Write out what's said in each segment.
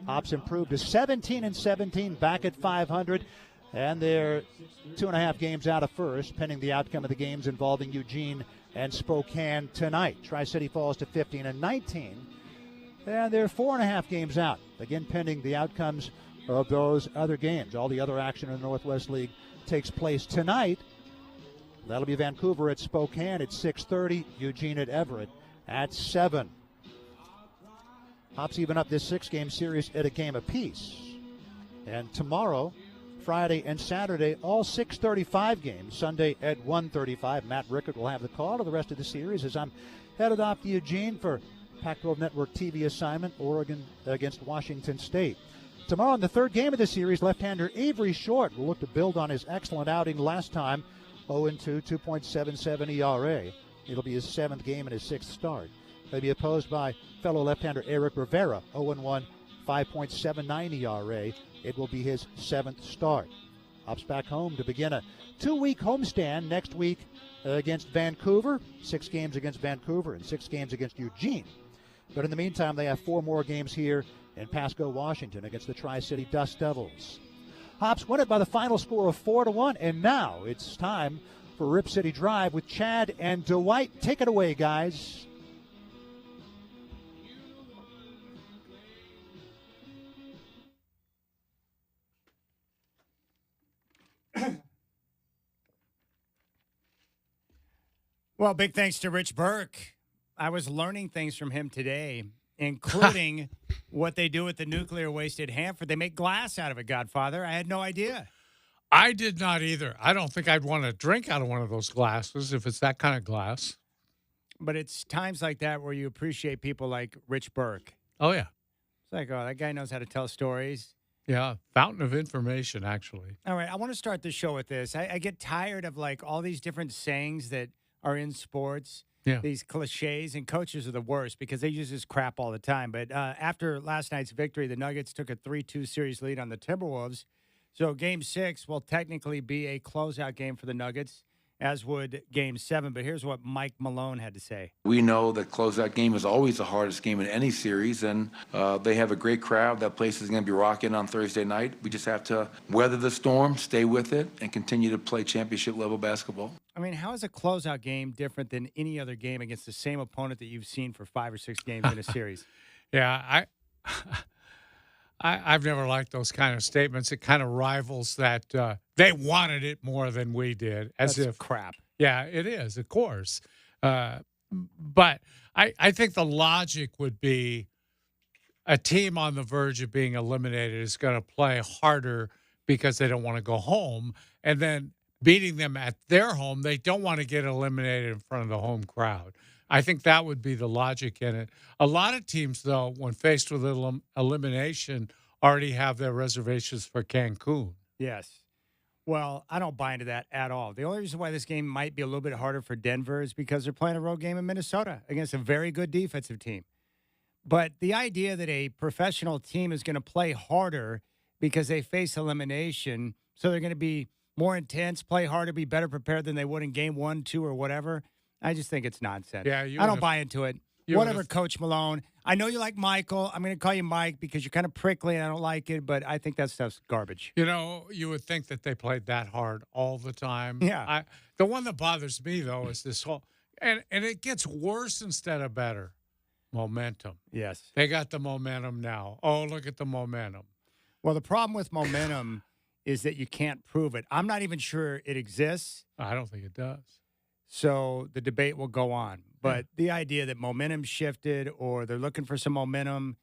Hops improved to 17-17, back at 500, and they're 2.5 games out of first, pending the outcome of the games involving Eugene and Spokane tonight. Tri-City falls to 15-19, and they're 4.5 games out, again pending the outcomes of those other games. All the other action in the Northwest League takes place tonight. That'll be Vancouver at Spokane at 6:30, Eugene at Everett at 7. Hops even up this 6-game series at a game apiece. And tomorrow, Friday and Saturday, all 6:35 games. Sunday at 1:35. Matt Rickert will have the call to the rest of the series as I'm headed off to Eugene for Pac-12 Network TV assignment, Oregon against Washington State. Tomorrow in the third game of the series, left-hander Avery Short will look to build on his excellent outing last time, 0-2, 2.77 ERA. It'll be his 7th game and his 6th start. He'll be opposed by fellow left-hander Eric Rivera, 0-1, 5.79 ERA. It will be his 7th start. Hops back home to begin a 2-week homestand next week against Vancouver. 6 games against Vancouver and 6 games against Eugene. But in the meantime, they have 4 more games here in Pasco, Washington against the Tri-City Dust Devils. Hops win it by the final score of 4-1, and now it's time for Rip City Drive with Chad and Dwight. Take it away, guys. Well, big thanks to Rich Burke. I was learning things from him today, including what they do with the nuclear waste at Hanford. They make glass out of it, Godfather. I had no idea. I did not either. I don't think I'd want to drink out of one of those glasses if it's that kind of glass. But it's times like that where you appreciate people like Rich Burke. Oh, yeah. It's like, oh, that guy knows how to tell stories. Yeah, fountain of information, actually. All right, I want to start the show with this. I get tired of, like, all these different sayings that are in sports. Yeah. These cliches, and coaches are the worst because they use this crap all the time. But after last night's victory, the Nuggets took a 3-2 series lead on the Timberwolves. So Game 6 will technically be a closeout game for the Nuggets, as would Game 7. But here's what Mike Malone had to say. We know that closeout game is always the hardest game in any series, and they have a great crowd. That place is going to be rocking on Thursday night. We just have to weather the storm, stay with it, and continue to play championship-level basketball. I mean, how is a closeout game different than any other game against the same opponent that you've seen for 5 or 6 games in a series? Yeah, I've never liked those kind of statements. It kind of rivals that they wanted it more than we did. That's crap. Yeah, it is, of course. But I think the logic would be a team on the verge of being eliminated is going to play harder because they don't want to go home. And then beating them at their home, they don't want to get eliminated in front of the home crowd. I think that would be the logic in it. A lot of teams, though, when faced with elimination, already have their reservations for Cancun. Yes. Well, I don't buy into that at all. The only reason why this game might be a little bit harder for Denver is because they're playing a road game in Minnesota against a very good defensive team. But the idea that a professional team is going to play harder because they face elimination, so they're going to be more intense, play harder, be better prepared than they would in game 1, 2, or whatever, I just think it's nonsense. Yeah, I don't buy into it. Whatever, Coach Malone. I know you like Michael. I'm going to call you Mike because you're kind of prickly and I don't like it, but I think that stuff's garbage. You know, you would think that they played that hard all the time. Yeah. The one that bothers me, though, is this whole – and it gets worse instead of better. Momentum. Yes. They got the momentum now. Oh, look at the momentum. Well, the problem with momentum is that you can't prove it. I'm not even sure it exists. I don't think it does. So the debate will go on. But the idea that momentum shifted or they're looking for some momentum,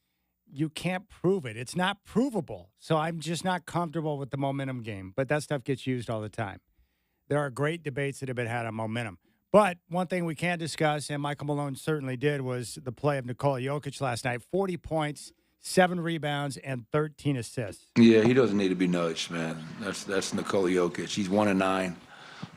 you can't prove it. It's not provable. So I'm just not comfortable with the momentum game. But that stuff gets used all the time. There are great debates that have been had on momentum. But one thing we can discuss, and Michael Malone certainly did, was the play of Nikola Jokic last night. 40 points, 7 rebounds, and 13 assists. Yeah, he doesn't need to be nudged, man. That's Nikola Jokic. He's 1-9,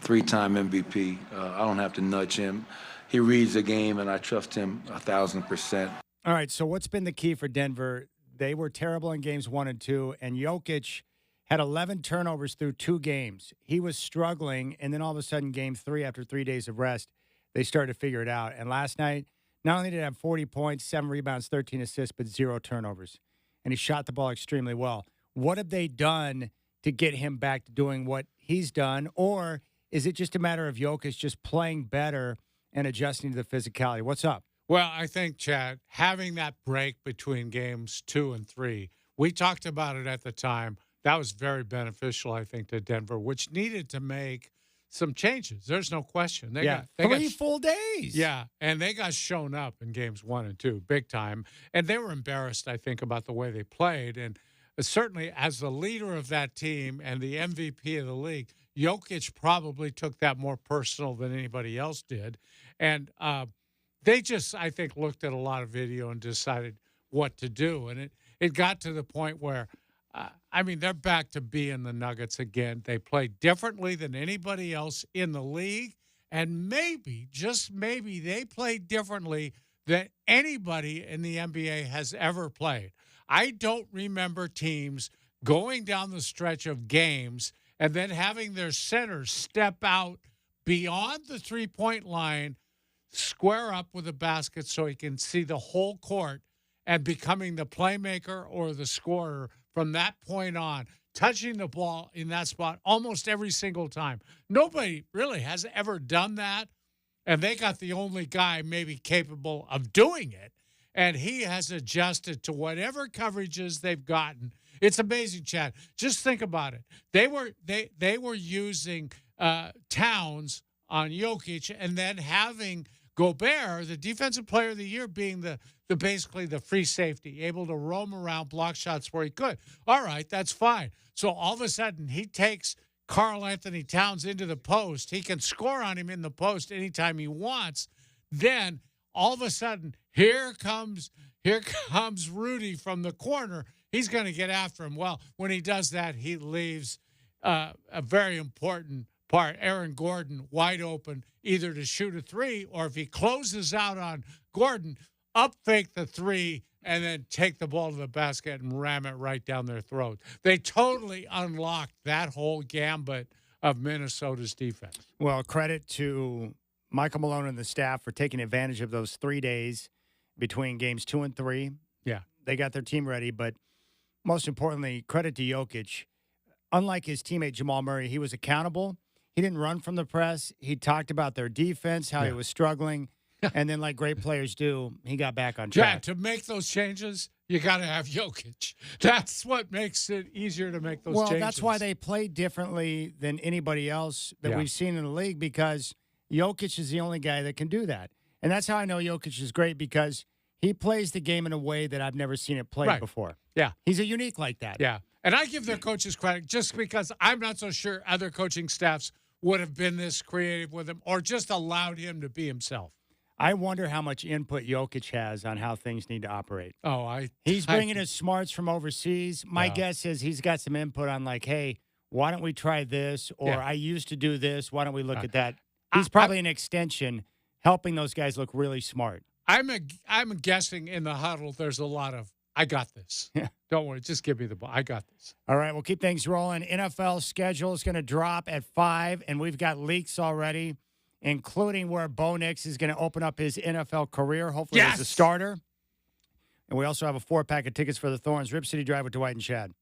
3-time MVP. I don't have to nudge him. He reads the game, and I trust him 1,000%. All right, so what's been the key for Denver? They were terrible in games 1 and 2, and Jokic had 11 turnovers through 2 games. He was struggling, and then all of a sudden, game 3, after 3 days of rest, they started to figure it out. And last night, not only did he have 40 points, 7 rebounds, 13 assists, but 0 turnovers. and he shot the ball extremely well. What have they done to get him back to doing what he's done? Or is it just a matter of Jokic just playing better and adjusting to the physicality? What's up? Well, I think, Chad, having that break between games 2 and 3, we talked about it at the time. That was very beneficial, I think, to Denver, which needed to make some changes. There's no question. They got 3 full days. Yeah, and they got shown up in games 1 and 2 big time. And they were embarrassed, I think, about the way they played. And certainly as the leader of that team and the MVP of the league, Jokic probably took that more personal than anybody else did. And they just, I think, looked at a lot of video and decided what to do. And it got to the point where, they're back to being the Nuggets again. They play differently than anybody else in the league. And maybe, just maybe, they play differently than anybody in the NBA has ever played. I don't remember teams going down the stretch of games and then having their centers step out beyond the three-point line, square up with a basket so he can see the whole court, and becoming the playmaker or the scorer from that point on, touching the ball in that spot almost every single time. Nobody really has ever done that, and they got the only guy maybe capable of doing it, and he has adjusted to whatever coverages they've gotten. It's amazing, Chad. Just think about it. They were using Towns on Jokic and then having Gobert, the defensive player of the year, being the basically the free safety, able to roam around, block shots where he could. All right, that's fine. So all of a sudden, he takes Karl Anthony Towns into the post. He can score on him in the post anytime he wants. Then all of a sudden, here comes Rudy from the corner. He's going to get after him. Well, when he does that, he leaves a very important part, Aaron Gordon, wide open, either to shoot a three, or if he closes out on Gordon, up fake the three and then take the ball to the basket and ram it right down their throat. They totally unlocked that whole gambit of Minnesota's defense. Well, credit to Michael Malone and the staff for taking advantage of those 3 days between games 2 and 3. Yeah. They got their team ready, but most importantly, credit to Jokic. Unlike his teammate Jamal Murray, he was accountable. He didn't run from the press. He talked about their defense, how he was struggling. And then, like great players do, he got back on track. Yeah, to make those changes, you got to have Jokic. That's what makes it easier to make those changes. Well, that's why they play differently than anybody else that we've seen in the league, because Jokic is the only guy that can do that. And that's how I know Jokic is great, because he plays the game in a way that I've never seen it played before. Yeah. He's a unique like that. Yeah. And I give their coaches credit just because I'm not so sure other coaching staffs would have been this creative with him or just allowed him to be himself. I wonder how much input Jokic has on how things need to operate. He's bringing his smarts from overseas. My guess is he's got some input on, like, hey, why don't we try this? Or I used to do this. Why don't we look at that? He's probably an extension helping those guys look really smart. I'm guessing in the huddle there's a lot of, I got this. Don't worry. Just give me the ball. I got this. All right. We'll keep things rolling. NFL schedule is going to drop at 5, and we've got leaks already, including where Bo Nix is going to open up his NFL career, hopefully as a starter. And we also have a 4-pack of tickets for the Thorns Rip City Drive with Dwight and Chad.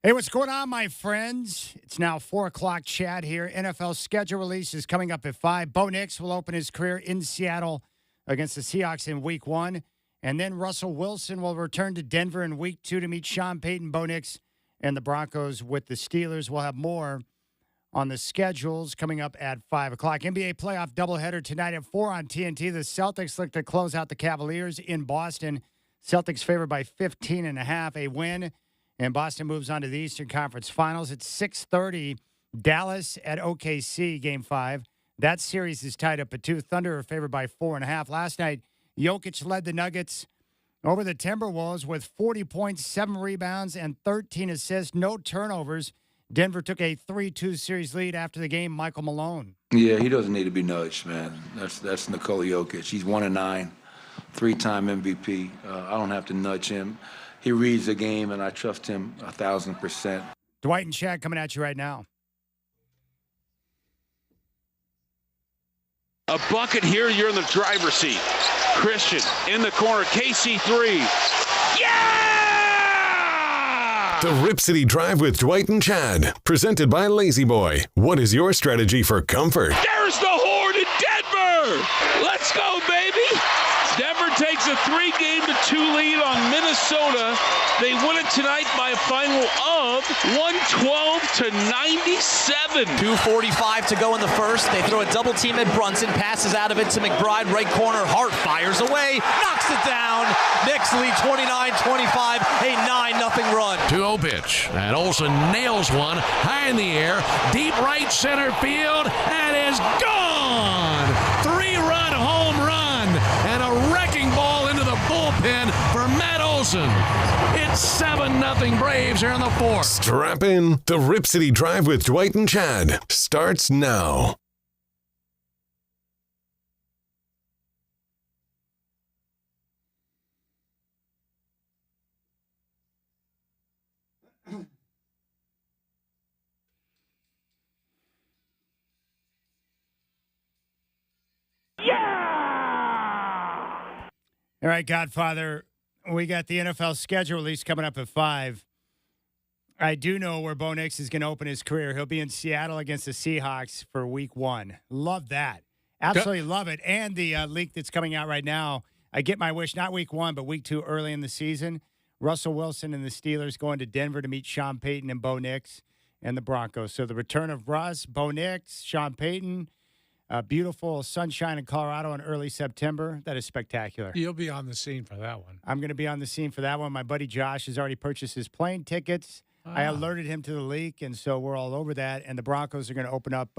Hey, what's going on, my friends? It's now 4 o'clock chat here. NFL schedule release is coming up at 5. Bo Nix will open his career in Seattle against the Seahawks in Week 1. And then Russell Wilson will return to Denver in Week 2 to meet Sean Payton, Bo Nix, and the Broncos with the Steelers. We'll have more on the schedules coming up at 5 o'clock. NBA playoff doubleheader tonight at 4 on TNT. The Celtics look to close out the Cavaliers in Boston. Celtics favored by 15.5, a win. And Boston moves on to the Eastern Conference Finals. It's 6:30, Dallas at OKC, Game 5. That series is tied up at 2. Thunder are favored by 4.5. Last night, Jokic led the Nuggets over the Timberwolves with 40 points, 7 rebounds, and 13 assists. No turnovers. Denver took a 3-2 series lead after the game. Michael Malone. Yeah, he doesn't need to be nudged, man. That's Nikola Jokic. He's 1-9, 3-time MVP. I don't have to nudge him. He reads the game, and I trust him 1,000%. Dwight and Chad coming at you right now. A bucket here, you're in the driver's seat. Christian in the corner, KC3. Yeah! The Rip City Drive with Dwight and Chad, presented by Lazy Boy. What is your strategy for comfort? There's the horn in Denver! Let's go, baby! Denver takes a 3-2 lead on Minnesota. They win it tonight by a final of 112-97. 2:45 to go in the first. They throw a double team at Brunson. Passes out of it to McBride. Right corner. Hart fires away. Knocks it down. Knicks lead 29-25. A 9-0 run. 2-0 pitch. And Olsen nails one high in the air. Deep right center field. And is gone. 3-run home run. And a wrecking ball into the bullpen for Matt Olson. It's 7-0 Braves here in the 4th. Strap in. The Rip City Drive with Dwight and Chad starts now. All right, Godfather, we got the NFL schedule release coming up at 5. I do know where Bo Nix is going to open his career. He'll be in Seattle against the Seahawks for Week 1. Love that. Absolutely love it. And the leak that's coming out right now, I get my wish, not Week 1, but Week 2 early in the season. Russell Wilson and the Steelers going to Denver to meet Sean Payton and Bo Nix and the Broncos. So the return of Russ, Bo Nix, Sean Payton, beautiful sunshine in Colorado in early September. That is spectacular. You'll be on the scene for that one. I'm going to be on the scene for that one. My buddy Josh has already purchased his plane tickets. I alerted him to the leak, and so we're all over that. And the Broncos are going to open up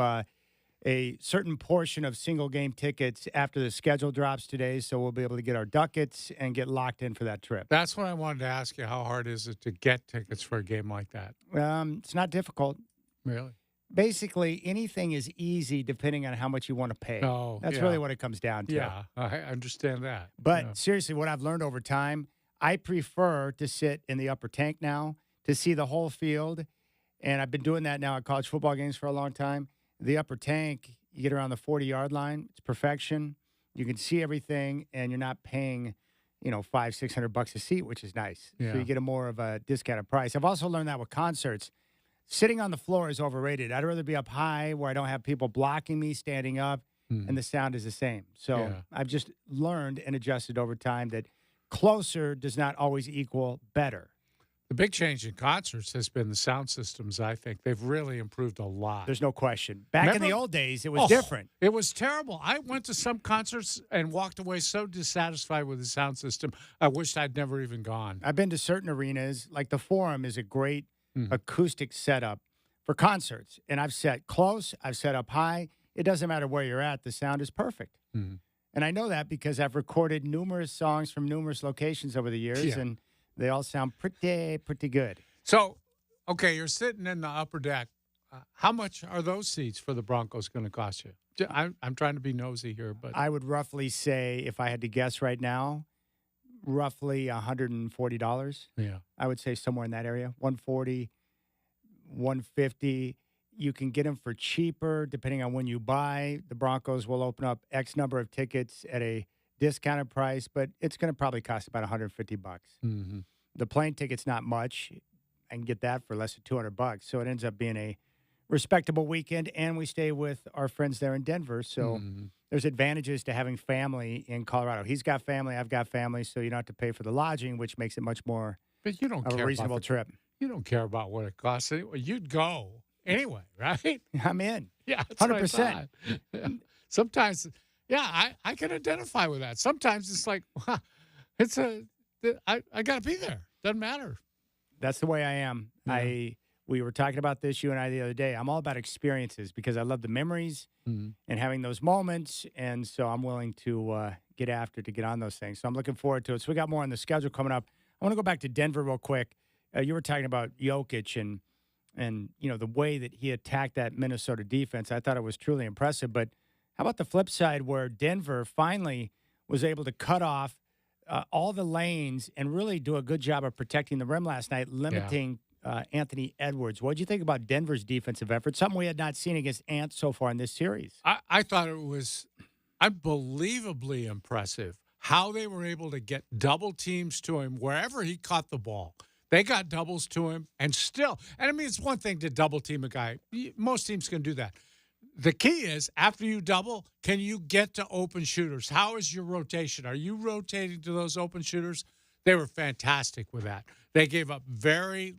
a certain portion of single-game tickets after the schedule drops today, so we'll be able to get our ducats and get locked in for that trip. That's what I wanted to ask you. How hard is it to get tickets for a game like that? It's not difficult. Really? Basically, anything is easy depending on how much you want to pay. Oh, That's yeah. really what it comes down to. Yeah, I understand that. But Yeah. seriously, what I've learned over time, I prefer to sit in the upper tank now to see the whole field. And I've been doing that now at college football games for a long time. The upper tank, you get around the 40-yard line. It's perfection. You can see everything, and you're not paying, $500-600 a seat, which is nice. Yeah. So you get a more of a discounted price. I've also learned that with concerts. Sitting on the floor is overrated. I'd rather be up high where I don't have people blocking me, standing up, and the sound is the same. So Yeah. I've just learned and adjusted over time that closer does not always equal better. The big change in concerts has been the sound systems, I think. They've really improved a lot. There's no question. Back in the Remember? old days, it was different. It was terrible. I went to some concerts and walked away so dissatisfied with the sound system. I wished I'd never even gone. I've been to certain arenas, like the Forum is a great acoustic setup for concerts. And I've sat close, I've sat up high. It doesn't matter where you're at, the sound is perfect. And I know that because I've recorded numerous songs from numerous locations over the years, Yeah. and they all sound pretty good. So, okay, you're sitting in the upper deck. How much are those seats for the Broncos going to cost you? I'm trying to be nosy here, but I would roughly say, if I had to guess right now, roughly $140. yeah. I would say somewhere in that area, 140, 150. You can get them for cheaper depending on when you buy. The Broncos will open up X number of tickets at a discounted price, but it's going to probably cost about $150. Mm-hmm. The plane ticket's not much. I can get that for less than $200. So it ends up being a respectable weekend, and we stay with our friends there in Denver. So there's advantages to having family in Colorado. He's got family, I've got family, so you don't have to pay for the lodging, which makes it much more But you don't of care a reasonable about trip. You don't care about what it costs. You'd go anyway, right? I'm in. Yeah, that's what I 100%. thought. Yeah. Sometimes, yeah, I can identify with that. Sometimes it's like, wow, I got to be there. Doesn't matter. That's the way I am. Yeah. We were talking about this, you and I, the other day. I'm all about experiences because I love the memories and having those moments, and so I'm willing to get after to get on those things. So I'm looking forward to it. So we got more on the schedule coming up. I want to go back to Denver real quick. You were talking about Jokic and you know the way that he attacked that Minnesota defense. I thought it was truly impressive. But how about the flip side where Denver finally was able to cut off all the lanes and really do a good job of protecting the rim last night, limiting Anthony Edwards. What did you think about Denver's defensive effort? Something we had not seen against Ant so far in this series. I thought it was unbelievably impressive how they were able to get double teams to him wherever he caught the ball. They got doubles to him and still. And I mean, it's one thing to double team a guy. Most teams can do that. The key is after you double, can you get to open shooters? How is your rotation? Are you rotating to those open shooters? They were fantastic with that. They gave up very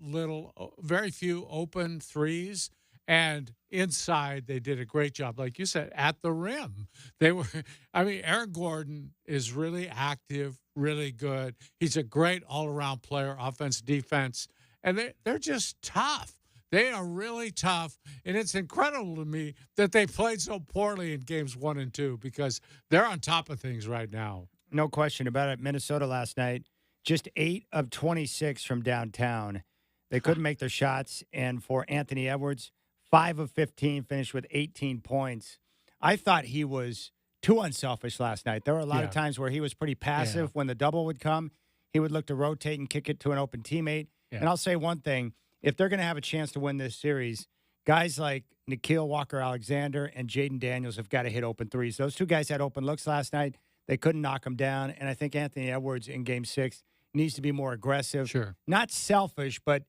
few open threes, and inside they did a great job, like you said, at the rim. Aaron Gordon is really active, really good. He's a great all-around player, offense, defense, and they're just tough. They are really tough, and it's incredible to me that they played so poorly in games 1 and 2 because they're on top of things right now. No question about it. Minnesota last night, just 8 of 26 from downtown. They couldn't make their shots, and for Anthony Edwards, 5 of 15, finished with 18 points. I thought he was too unselfish last night. There were a lot of times where he was pretty passive. When the double would come, he would look to rotate and kick it to an open teammate. Yeah. And I'll say one thing. If they're going to have a chance to win this series, guys like Nickeil Walker-Alexander and Jaden Daniels have got to hit open threes. Those two guys had open looks last night. They couldn't knock them down. And I think Anthony Edwards in Game 6 needs to be more aggressive. Sure. Not selfish, but,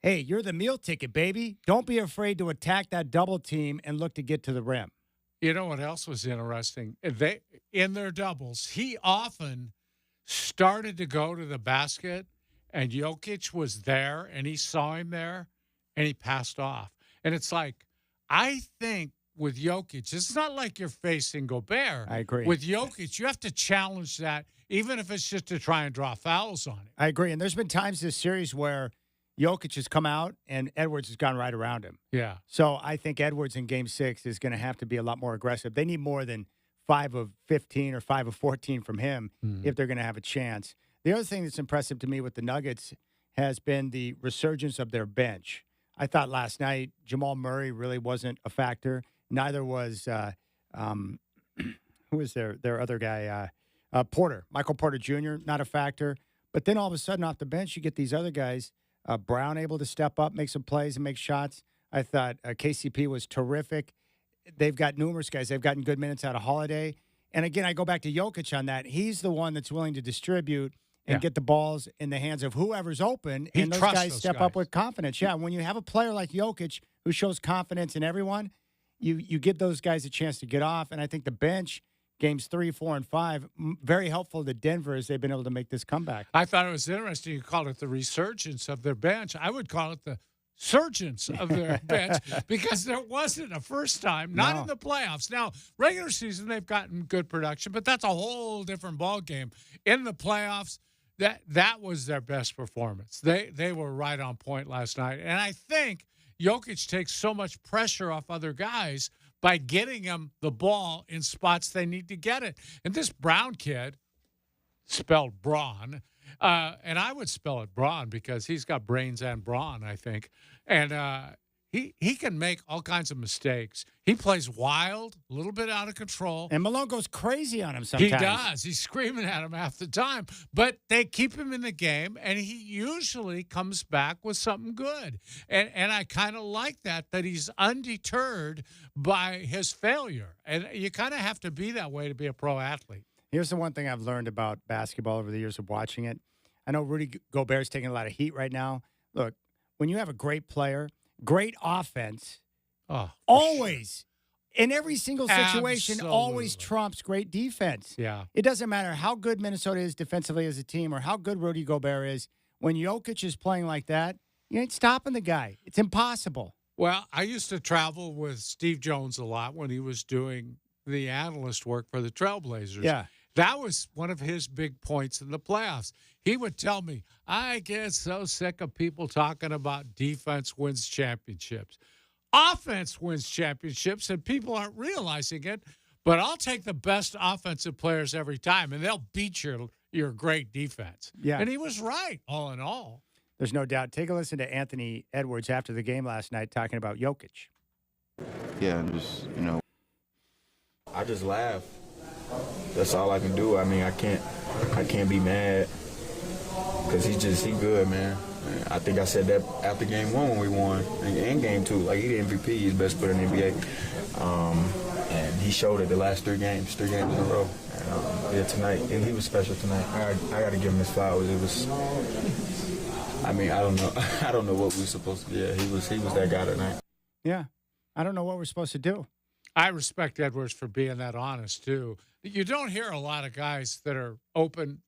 hey, you're the meal ticket, baby. Don't be afraid to attack that double team and look to get to the rim. You know what else was interesting? In their doubles, he often started to go to the basket, and Jokic was there, and he saw him there, and he passed off. And it's like, I think with Jokic, it's not like you're facing Gobert. I agree. With Jokic, you have to challenge that, even if it's just to try and draw fouls on him. I agree. And there's been times this series where Jokic has come out, and Edwards has gone right around him. Yeah. So I think Edwards in Game 6 is going to have to be a lot more aggressive. They need more than 5 of 15 or 5 of 14 from him if they're going to have a chance. The other thing that's impressive to me with the Nuggets has been the resurgence of their bench. I thought last night Jamal Murray really wasn't a factor. Neither was who was their other guy? Porter, Michael Porter Jr., not a factor. But then all of a sudden off the bench, you get these other guys. Brown able to step up, make some plays, and make shots. I thought KCP was terrific. They've got numerous guys. They've gotten good minutes out of Holiday. And again, I go back to Jokic on that. He's the one that's willing to distribute and get the balls in the hands of whoever's open, and those guys step up with confidence. Yeah, when you have a player like Jokic who shows confidence in everyone, you give those guys a chance to get off. And I think the bench, games 3, 4, and 5, very helpful to Denver as they've been able to make this comeback. I thought it was interesting you called it the resurgence of their bench. I would call it the surgence of their bench because there wasn't a first time, not in the playoffs. Now, regular season, they've gotten good production, but that's a whole different ballgame. In the playoffs, that was their best performance. They were right on point last night. And I think Jokic takes so much pressure off other guys by getting them the ball in spots they need to get it. And this Brown kid, spelled Braun, and I would spell it Braun because he's got brains and brawn, I think. And he can make all kinds of mistakes. He plays wild, a little bit out of control. And Malone goes crazy on him sometimes. He does. He's screaming at him half the time. But they keep him in the game, and he usually comes back with something good. And I kind of like that he's undeterred by his failure. And you kind of have to be that way to be a pro athlete. Here's the one thing I've learned about basketball over the years of watching it. I know Rudy Gobert's taking a lot of heat right now. Look, when you have a great player, great offense, Oh, always, in every single situation, always Absolutely. trumps great defense. yeah. It doesn't matter how good Minnesota is defensively as a team or how good Rudy Gobert is. When Jokic is playing like that, you ain't stopping the guy. It's impossible. Well, I used to travel with Steve Jones a lot when he was doing the analyst work for the Trailblazers. Yeah. That was one of his big points in the playoffs. He would tell me, I get so sick of people talking about defense wins championships. Offense wins championships, and people aren't realizing it. But I'll take the best offensive players every time, and they'll beat your great defense. Yeah. And he was right, all in all. There's no doubt. Take a listen to Anthony Edwards after the game last night talking about Jokic. Yeah, and just, I just laugh. That's all I can do. I mean, I can't be mad because he good, man. I think I said that after game 1 when we won, and game 2. Like, he the MVP, he's the best player in the NBA. And he showed it the last 3 games in a row. And, tonight, and he was special tonight. I got to give him his flowers. It was, I mean, I don't know. I don't know what we're supposed to do. Yeah, he was that guy tonight. Yeah. I don't know what we're supposed to do. I respect Edwards for being that honest, too. You don't hear a lot of guys that are open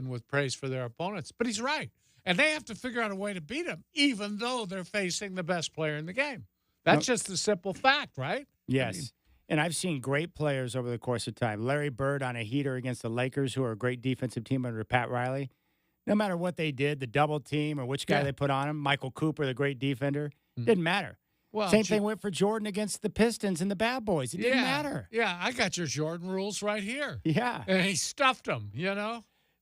with praise for their opponents, but he's right. And they have to figure out a way to beat him, even though they're facing the best player in the game. That's just a simple fact, right? Yes. And I've seen great players over the course of time. Larry Bird on a heater against the Lakers, who are a great defensive team under Pat Riley. No matter what they did, the double team or which guy they put on him, Michael Cooper, the great defender, didn't matter. Well, Same thing went for Jordan against the Pistons and the Bad Boys. It didn't matter. Yeah, I got your Jordan rules right here. Yeah. And he stuffed them,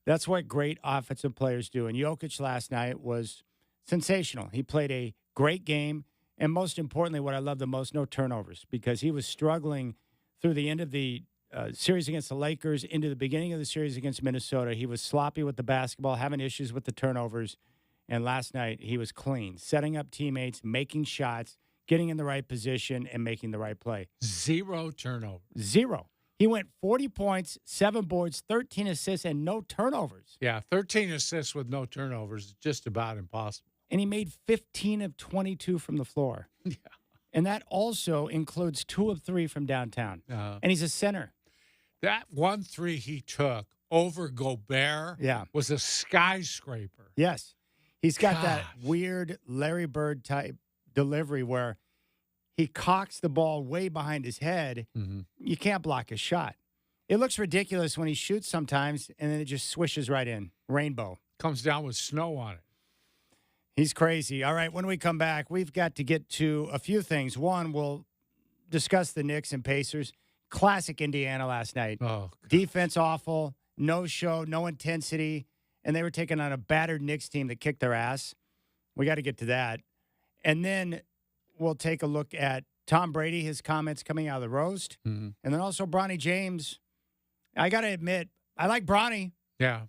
That's what great offensive players do. And Jokic last night was sensational. He played a great game. And most importantly, what I love the most, no turnovers, because he was struggling through the end of the series against the Lakers into the beginning of the series against Minnesota. He was sloppy with the basketball, having issues with the turnovers. And last night, he was clean, setting up teammates, making shots, getting in the right position, and making the right play. 0 turnovers. 0. He went 40 points, 7 boards, 13 assists, and no turnovers. Yeah, 13 assists with no turnovers is just about impossible. And he made 15 of 22 from the floor. Yeah. And that also includes 2 of 3 from downtown. And he's a center. That 1-3 he took over Gobert was a skyscraper. Yes. He's got that weird Larry Bird type delivery where he cocks the ball way behind his head. Mm-hmm. You can't block his shot. It looks ridiculous when he shoots sometimes, and then it just swishes right in. Rainbow. Comes down with snow on it. He's crazy. All right, when we come back, we've got to get to a few things. One, we'll discuss the Knicks and Pacers. Classic Indiana last night. Oh, God. Defense awful, no show, no intensity, and they were taking on a battered Knicks team that kicked their ass. We got to get to that. And then we'll take a look at Tom Brady, his comments coming out of the roast, and then also Bronny James. I got to admit, I like Bronny. Yeah.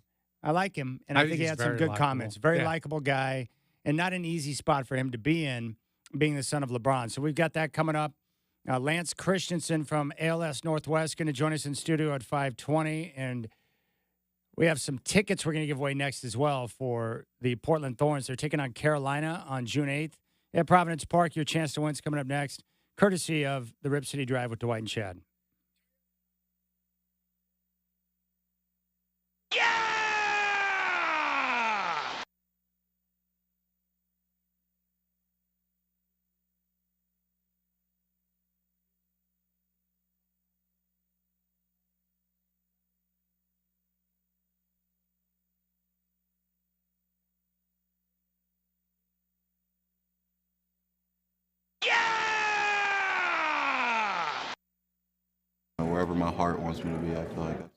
I like him, and I think he he's had some very good likable. comments. Very likable guy, and not an easy spot for him to be in, being the son of LeBron. So we've got that coming up. Lance Christensen from ALS Northwest going to join us in studio at 5:20, and we have some tickets we're going to give away next as well for the Portland Thorns. They're taking on Carolina on June 8th at Providence Park. Your chance to win's coming up next, courtesy of the Rip City Drive with Dwight and Chad. Wherever my heart wants me to be, I feel like that's.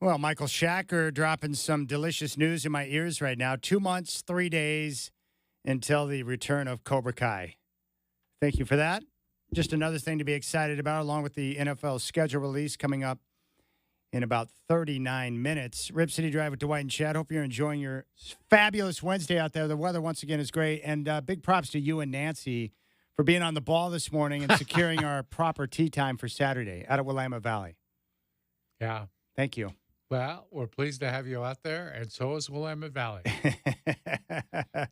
Well, Michael Shacker dropping some delicious news in my ears right now. 2 months, 3 days until the return of Cobra Kai. Thank you for that. Just another thing to be excited about, along with the NFL schedule release coming up in about 39 minutes. Rip City Drive with Dwight and Chad. Hope you're enjoying your fabulous Wednesday out there. The weather, once again, is great. And big props to you and Nancy for being on the ball this morning and securing our proper tee time for Saturday out of Willamette Valley. Yeah. Thank you. Well, we're pleased to have you out there, and so is Willamette Valley.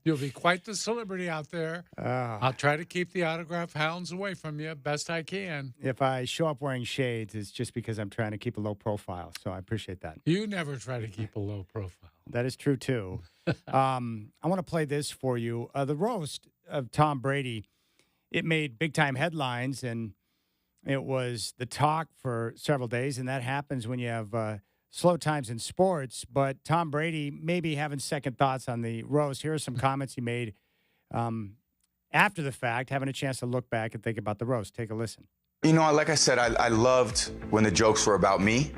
You'll be quite the celebrity out there. I'll try to keep the autograph hounds away from you best I can. If I show up wearing shades, it's just because I'm trying to keep a low profile, so I appreciate that. You never try to keep a low profile. That is true, too. I want to play this for you. The roast of Tom Brady, it made big-time headlines, and it was the talk for several days, and that happens when you have slow times in sports. But Tom Brady may be having second thoughts on the roast. Here are some comments he made after the fact, having a chance to look back and think about the roast. Take a listen. You know, like I said, I loved when the jokes were about me.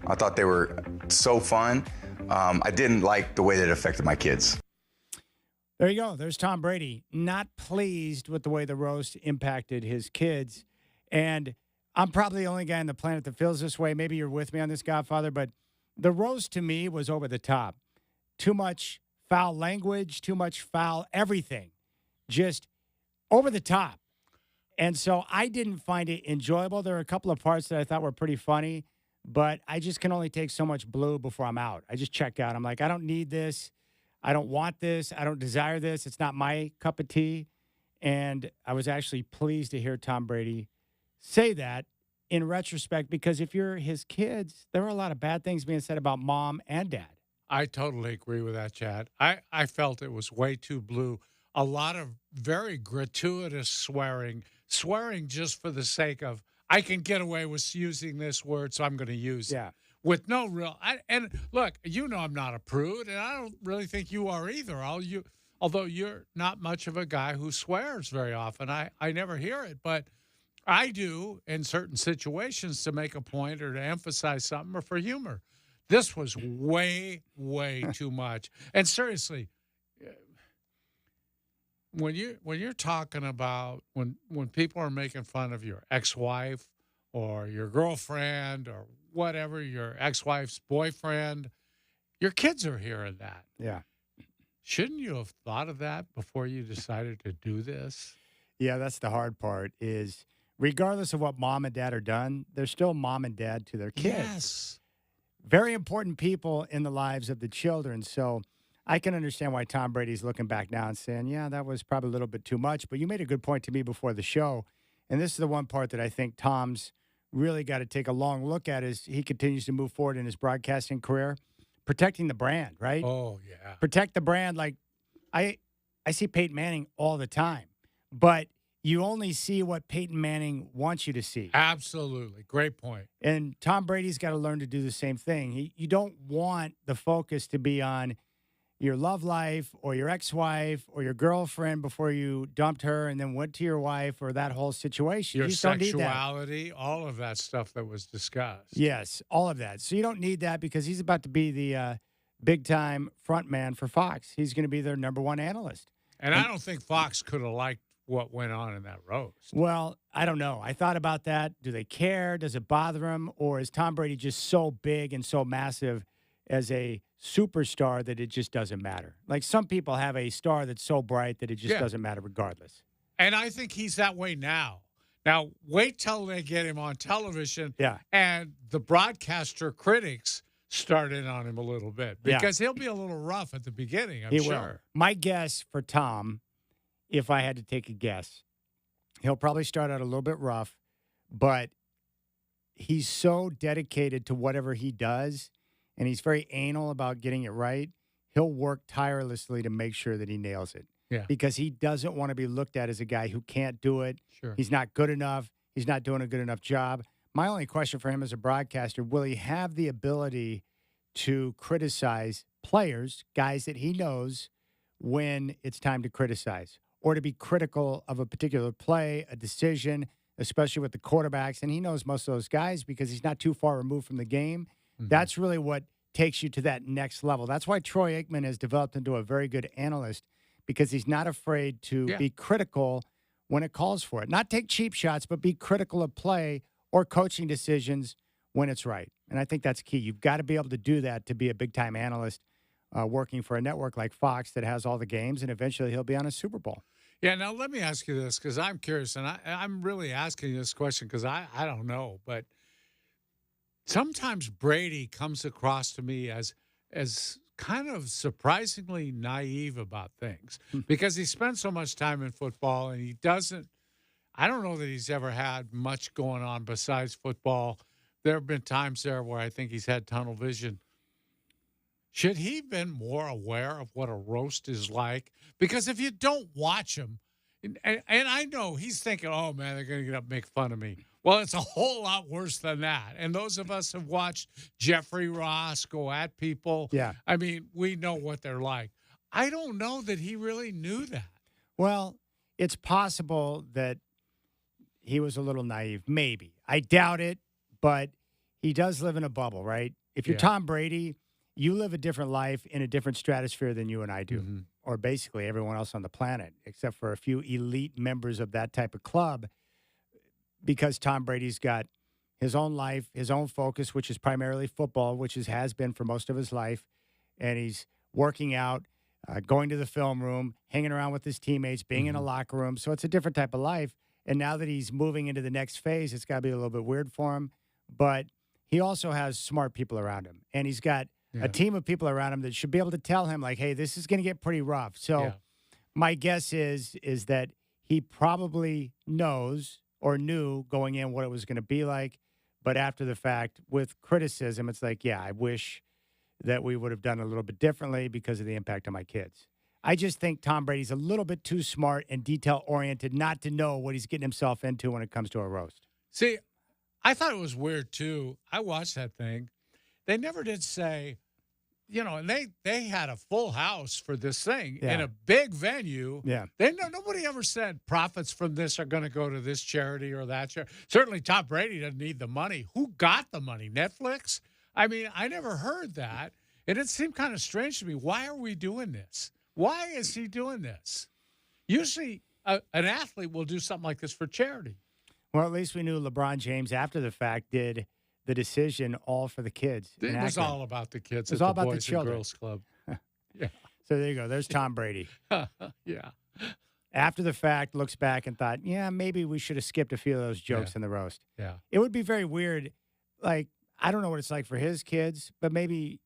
I thought they were so fun. I didn't like the way that it affected my kids. There you go. There's Tom Brady, not pleased with the way the roast impacted his kids. And I'm probably the only guy on the planet that feels this way. Maybe you're with me on this, Godfather, but the roast to me was over the top. Too much foul language, too much foul everything. Just over the top. And so I didn't find it enjoyable. There were a couple of parts that I thought were pretty funny, but I just can only take so much blue before I'm out. I just check out. I'm like, I don't need this. I don't want this. I don't desire this. It's not my cup of tea. And I was actually pleased to hear Tom Brady say that in retrospect, because if you're his kids, there are a lot of bad things being said about mom and dad. I totally agree with that, Chad. I felt it was way too blue. A lot of very gratuitous swearing just for the sake of, I can get away with using this word, so I'm going to use it. With no real, and look, you know I'm not a prude, and I don't really think you are either. Although you're not much of a guy who swears very often. I never hear it, but I do in certain situations to make a point or to emphasize something or for humor. This was way, way too much. And seriously, when you're talking about when people are making fun of your ex-wife or your girlfriend or whatever, your ex-wife's boyfriend, your kids are hearing that. Yeah. Shouldn't you have thought of that before you decided to do this? Yeah, that's the hard part is regardless of what mom and dad are done, they're still mom and dad to their kids. Yes. Very important people in the lives of the children. So I can understand why Tom Brady's looking back now and saying, yeah, that was probably a little bit too much. But you made a good point to me before the show. And this is the one part that I think Tom's really got to take a long look at as he continues to move forward in his broadcasting career. Protecting the brand, right? Oh, yeah. Protect the brand. Like, I see Peyton Manning all the time. But you only see what Peyton Manning wants you to see. Absolutely. Great point. And Tom Brady's got to learn to do the same thing. You don't want the focus to be on your love life or your ex-wife or your girlfriend before you dumped her and then went to your wife or that whole situation. Your you just don't need that. sexuality, all of that stuff that was discussed. Yes, all of that. So you don't need that because he's about to be the big-time front man for Fox. He's going to be their number one analyst. And I don't think Fox could have liked what went on in that roast. Well, I don't know. I thought about that. Do they care? Does it bother them? Or is Tom Brady just so big and so massive as a superstar that it just doesn't matter? Like some people have a star that's so bright that it just doesn't matter regardless. And I think he's that way now. Now, wait till they get him on television and the broadcaster critics start in on him a little bit because he'll be a little rough at the beginning, I'm sure. Will. My guess for Tom, if I had to take a guess, he'll probably start out a little bit rough, but he's so dedicated to whatever he does, and he's very anal about getting it right. He'll work tirelessly to make sure that he nails it. Yeah. Because he doesn't want to be looked at as a guy who can't do it. Sure. He's not good enough. He's not doing a good enough job. My only question for him as a broadcaster, will he have the ability to criticize players, guys that he knows, when it's time to criticize, or to be critical of a particular play, a decision, especially with the quarterbacks? And he knows most of those guys because he's not too far removed from the game. That's really what takes you to that next level. That's why Troy Aikman has developed into a very good analyst, because he's not afraid to be critical when it calls for it. Not take cheap shots, but be critical of play or coaching decisions when it's right. And I think that's key. You've got to be able to do that to be a big-time analyst working for a network like Fox that has all the games, and eventually he'll be on a Super Bowl. Yeah, now let me ask you this, because I'm curious, and I'm really asking this question because I don't know, but sometimes Brady comes across to me as kind of surprisingly naive about things because he spends so much time in football, and he doesn't – I don't know that he's ever had much going on besides football. There have been times there where I think he's had tunnel vision. Should he have been more aware of what a roast is like? Because if you don't watch him, and I know he's thinking, oh, man, they're going to get up and make fun of me. Well, it's a whole lot worse than that. And those of us who have watched Jeffrey Ross go at people, I mean, we know what they're like. I don't know that he really knew that. Well, it's possible that he was a little naive, maybe. I doubt it, but he does live in a bubble, right? If you're Tom Brady, you live a different life in a different stratosphere than you and I do, or basically everyone else on the planet, except for a few elite members of that type of club, because Tom Brady's got his own life, his own focus, which is primarily football, which has been for most of his life, and he's working out, going to the film room, hanging around with his teammates, being in a locker room. So it's a different type of life. And now that he's moving into the next phase, it's got to be a little bit weird for him. But he also has smart people around him, and he's got a team of people around him that should be able to tell him, like, hey, this is going to get pretty rough. So my guess is that he probably knows or knew going in what it was going to be like. But after the fact, with criticism, it's like, yeah, I wish that we would have done a little bit differently because of the impact on my kids. I just think Tom Brady's a little bit too smart and detail-oriented not to know what he's getting himself into when it comes to a roast. See, I thought it was weird, too. I watched that thing. They never did say, you know, and they had a full house for this thing in a big venue. Yeah. Nobody ever said profits from this are going to go to this charity or that charity. Certainly Tom Brady doesn't need the money. Who got the money? Netflix? I mean, I never heard that. And it seemed kind of strange to me. Why are we doing this? Why is he doing this? Usually an athlete will do something like this for charity. Well, at least we knew LeBron James, after the fact, did the decision all for the kids. It was all about the kids. It was all about the children. Girls Club. Yeah. So there you go. There's Tom Brady. Yeah. After the fact, looks back and thought, yeah, maybe we should have skipped a few of those jokes in the roast. Yeah. It would be very weird. Like, I don't know what it's like for his kids, but maybe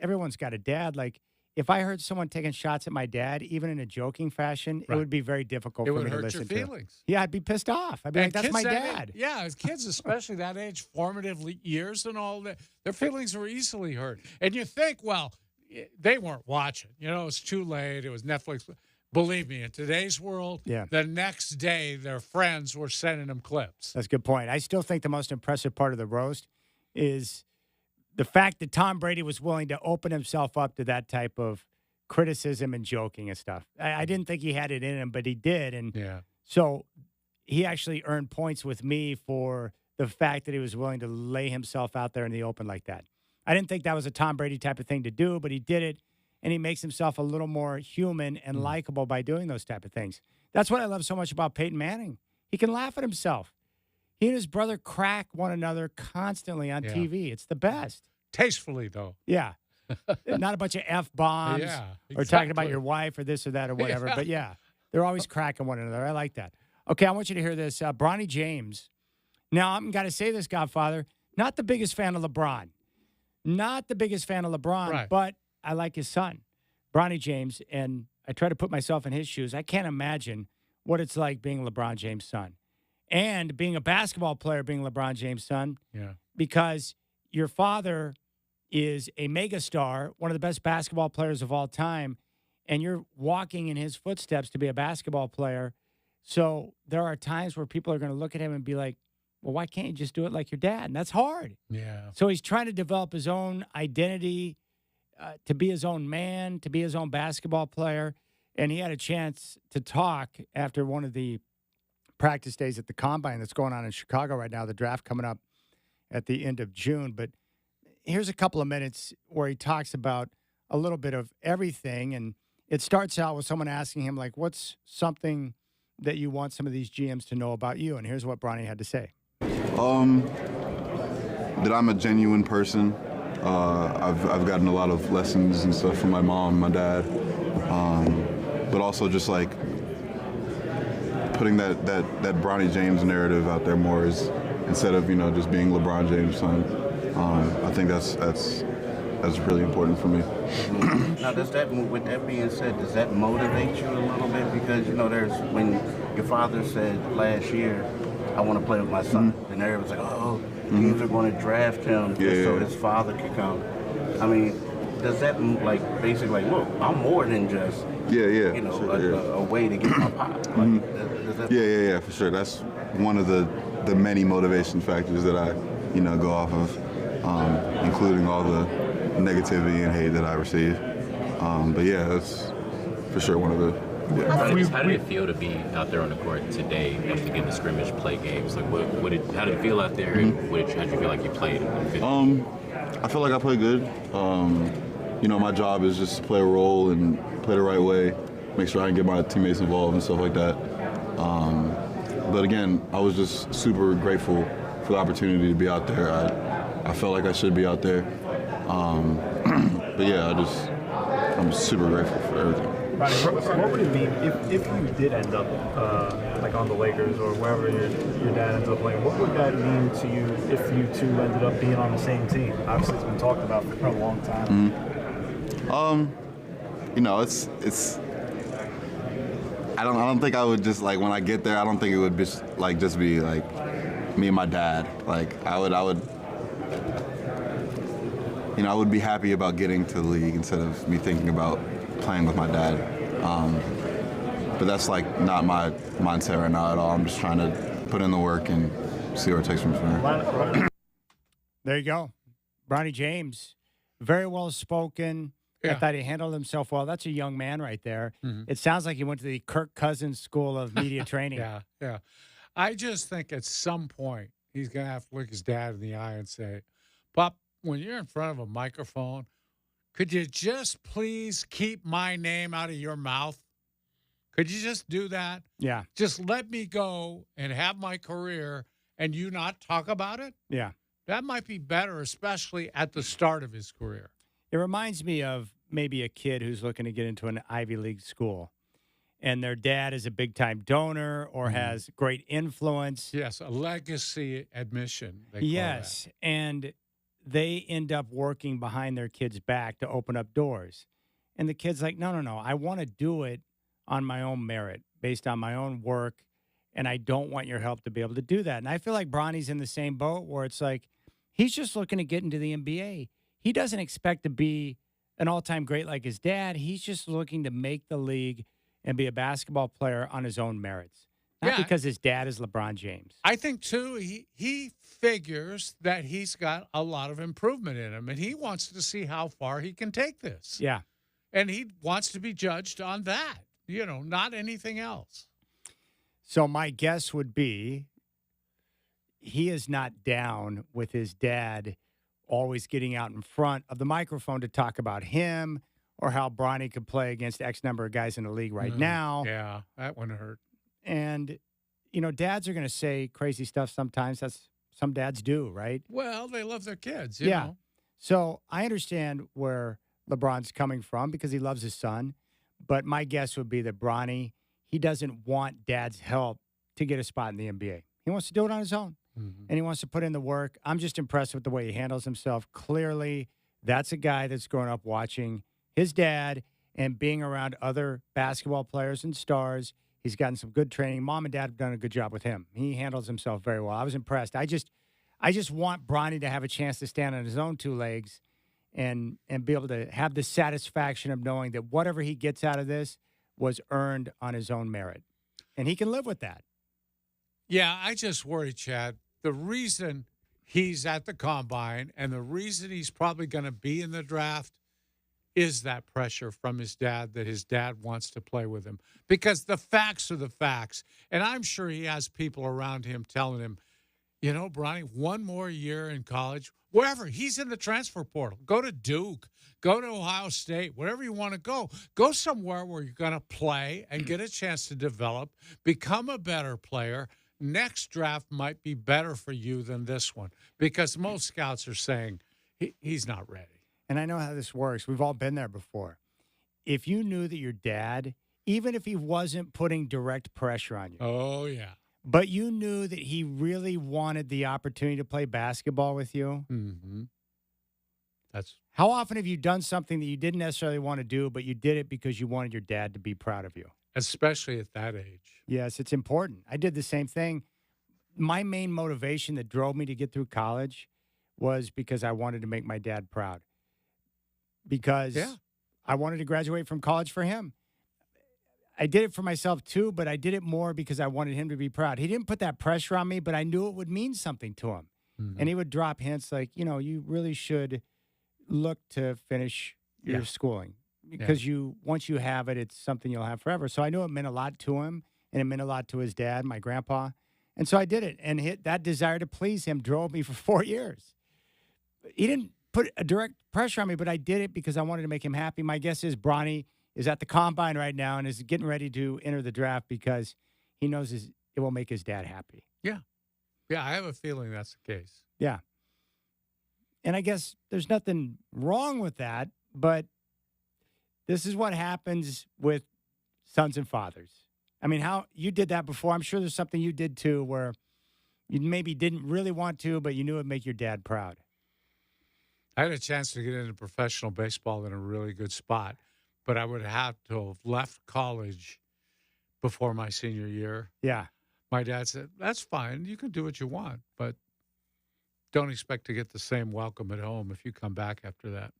everyone's got a dad. Like, if I heard someone taking shots at my dad, even in a joking fashion, it would be very difficult for me to listen to. It would hurt your feelings. Yeah, I'd be pissed off. I'd be like, that's my dad. As kids, especially that age, formative years and all that, their feelings were easily hurt. And you think, well, they weren't watching. You know, it's too late. It was Netflix. Believe me, in today's world, the next day, their friends were sending them clips. That's a good point. I still think the most impressive part of the roast is the fact that Tom Brady was willing to open himself up to that type of criticism and joking and stuff. I didn't think he had it in him, but he did. And so he actually earned points with me for the fact that he was willing to lay himself out there in the open like that. I didn't think that was a Tom Brady type of thing to do, but he did it, and he makes himself a little more human and likable by doing those type of things. That's what I love so much about Peyton Manning. He can laugh at himself. He and his brother crack one another constantly on TV. It's the best. Tastefully, though. Yeah. Not a bunch of F-bombs or talking about your wife or this or that or whatever. But, they're always cracking one another. I like that. Okay, I want you to hear this. Bronny James. Now, I'm got to say this, Godfather. Not the biggest fan of LeBron. But I like his son, Bronny James, and I try to put myself in his shoes. I can't imagine what it's like being LeBron James' son. And being a basketball player, being LeBron James' son, because your father is a megastar, one of the best basketball players of all time, and you're walking in his footsteps to be a basketball player. So there are times where people are going to look at him and be like, well, why can't you just do it like your dad? And that's hard. Yeah. So he's trying to develop his own identity, to be his own man, to be his own basketball player. And he had a chance to talk after one of the practice days at the Combine that's going on in Chicago right now, the draft coming up at the end of June. But here's a couple of minutes where he talks about a little bit of everything. And it starts out with someone asking him, like, what's something that you want some of these GMs to know about you? And here's what Bronny had to say. That I'm a genuine person. I've gotten a lot of lessons and stuff from my mom and my dad. But also just like putting that Bronny James narrative out there more is instead of, just being LeBron James' son. I think that's really important for me. Now, with that being said, does that motivate you a little bit? Because, there's when your father said last year, I want to play with my son, and everyone's like, oh, teams are going to draft him so his father could come. I mean, does that basically look, I'm more than just a way to get my pop? Does that Yeah, for sure. That's one of the many motivation factors that I, go off of, including all the negativity and hate that I receive. But yeah, that's for sure one of the. Yeah. How did it feel to be out there on the court today after getting the scrimmage play games? Like, how did it feel out there? And how did you feel like you played? I feel like I played good. My job is just to play a role and play the right way, make sure I can get my teammates involved and stuff like that. But again, I was just super grateful for the opportunity to be out there. I felt like I should be out there. But yeah, I'm super grateful for everything. Ronnie, what would it mean if you did end up on the Lakers or wherever your dad ends up playing? What would that mean to you if you two ended up being on the same team? Obviously, it's been talked about for a long time. It's. I don't think I would just when I get there. I don't think it would be just be me and my dad. I would be happy about getting to the league instead of me thinking about playing with my dad. But that's not my mindset right now at all. I'm just trying to put in the work and see where it takes me from there. There you go. Bronny James, very well spoken. Yeah. I thought he handled himself well. That's a young man right there. Mm-hmm. It sounds like he went to the Kirk Cousins School of Media Training. Yeah. I just think at some point he's going to have to look his dad in the eye and say, Pop, when you're in front of a microphone, could you just please keep my name out of your mouth? Could you just do that? Yeah. Just let me go and have my career and you not talk about it? Yeah. That might be better, especially at the start of his career. It reminds me of maybe a kid who's looking to get into an Ivy League school, and their dad is a big-time donor or has great influence. Yes, a legacy admission. Yes, and they end up working behind their kid's back to open up doors. And the kid's like, no, I want to do it on my own merit, based on my own work, and I don't want your help to be able to do that. And I feel like Bronny's in the same boat where it's like he's just looking to get into the NBA. He doesn't expect to be an all-time great like his dad. He's just looking to make the league and be a basketball player on his own merits, not because his dad is LeBron James. I think, too, he figures that he's got a lot of improvement in him, and he wants to see how far he can take this. Yeah. And he wants to be judged on that, not anything else. So my guess would be he is not down with his dad always getting out in front of the microphone to talk about him or how Bronny could play against X number of guys in the league right now. Yeah, that one hurt. And, dads are going to say crazy stuff sometimes. That's some dads do, right? Well, they love their kids, you know. So I understand where LeBron's coming from because he loves his son. But my guess would be that Bronny, he doesn't want dad's help to get a spot in the NBA. He wants to do it on his own. And he wants to put in the work. I'm just impressed with the way he handles himself. Clearly, that's a guy that's grown up watching his dad and being around other basketball players and stars. He's gotten some good training. Mom and dad have done a good job with him. He handles himself very well. I was impressed. I just want Bronny to have a chance to stand on his own two legs and be able to have the satisfaction of knowing that whatever he gets out of this was earned on his own merit. And he can live with that. Yeah, I just worry, Chad. The reason he's at the combine and the reason he's probably going to be in the draft is that pressure from his dad that his dad wants to play with him. Because the facts are the facts. And I'm sure he has people around him telling him, Bronny, one more year in college, wherever. He's in the transfer portal. Go to Duke. Go to Ohio State. Wherever you want to go. Go somewhere where you're going to play and get a chance to develop, become a better player. Next draft might be better for you than this one because most scouts are saying he's not ready. And I know how this works. We've all been there before. If you knew that your dad, even if he wasn't putting direct pressure on you. Oh, yeah. But you knew that he really wanted the opportunity to play basketball with you. Mm-hmm. How often have you done something that you didn't necessarily want to do, but you did it because you wanted your dad to be proud of you? Especially at that age. Yes, it's important. I did the same thing. My main motivation that drove me to get through college was because I wanted to make my dad proud. Because I wanted to graduate from college for him. I did it for myself too, but I did it more because I wanted him to be proud. He didn't put that pressure on me, but I knew it would mean something to him. Mm-hmm. And he would drop hints like, you really should look to finish your schooling because once you have it, it's something you'll have forever. So I knew it meant a lot to him, and it meant a lot to his dad, my grandpa. And so I did it, and that desire to please him drove me for 4 years. He didn't put a direct pressure on me, but I did it because I wanted to make him happy. My guess is Bronny is at the combine right now and is getting ready to enter the draft because he knows it will make his dad happy. Yeah. Yeah, I have a feeling that's the case. Yeah. And I guess there's nothing wrong with that, but this is what happens with sons and fathers. I mean, how you did that before. I'm sure there's something you did too where you maybe didn't really want to, but you knew it would make your dad proud. I had a chance to get into professional baseball in a really good spot, but I would have to have left college before my senior year. Yeah. My dad said, that's fine. You can do what you want, but don't expect to get the same welcome at home if you come back after that.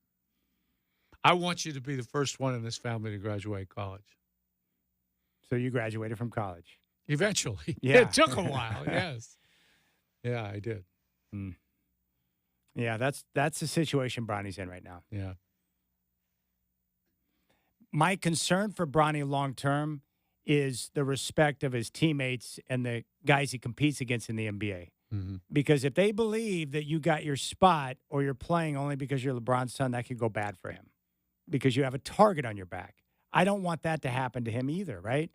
I want you to be the first one in this family to graduate college. So you graduated from college? Eventually. Yeah. It took a while, yes. Yeah, I did. Mm. Yeah, that's the situation Bronny's in right now. Yeah. My concern for Bronny long term is the respect of his teammates and the guys he competes against in the NBA. Mm-hmm. Because if they believe that you got your spot or you're playing only because you're LeBron's son, that could go bad for him because you have a target on your back. I don't want that to happen to him either, right?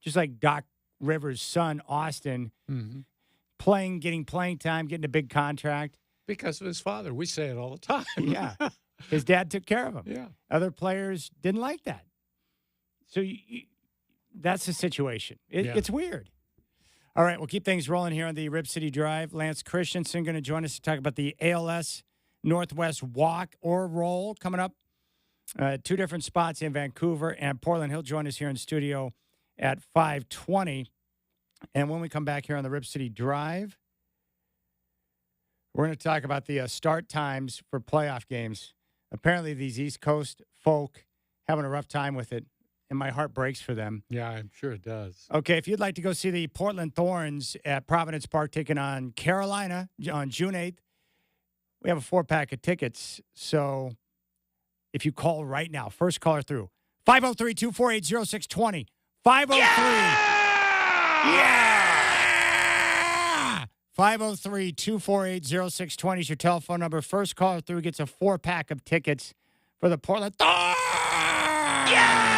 Just like Doc Rivers' son, Austin, getting playing time, getting a big contract. Because of his father. We say it all the time. Yeah. His dad took care of him. Yeah. Other players didn't like that. So that's the situation. It's weird. All right, we'll keep things rolling here on the Rip City Drive. Lance Christensen going to join us to talk about the ALS Northwest Walk or Roll coming up. 2 different spots in Vancouver and Portland. He'll join us here in studio at 5:20. And when we come back here on the Rip City Drive, we're going to talk about the start times for playoff games. Apparently, these East Coast folk having a rough time with it, and my heart breaks for them. Yeah, I'm sure it does. Okay, if you'd like to go see the Portland Thorns at Providence Park taking on Carolina on June 8th, we have a 4-pack of tickets. So if you call right now, first caller through, 503-248-0620. 503. Yeah! 503-248-0620 is your telephone number. First caller through gets a 4-pack of tickets for the Portland Thorns. Yeah!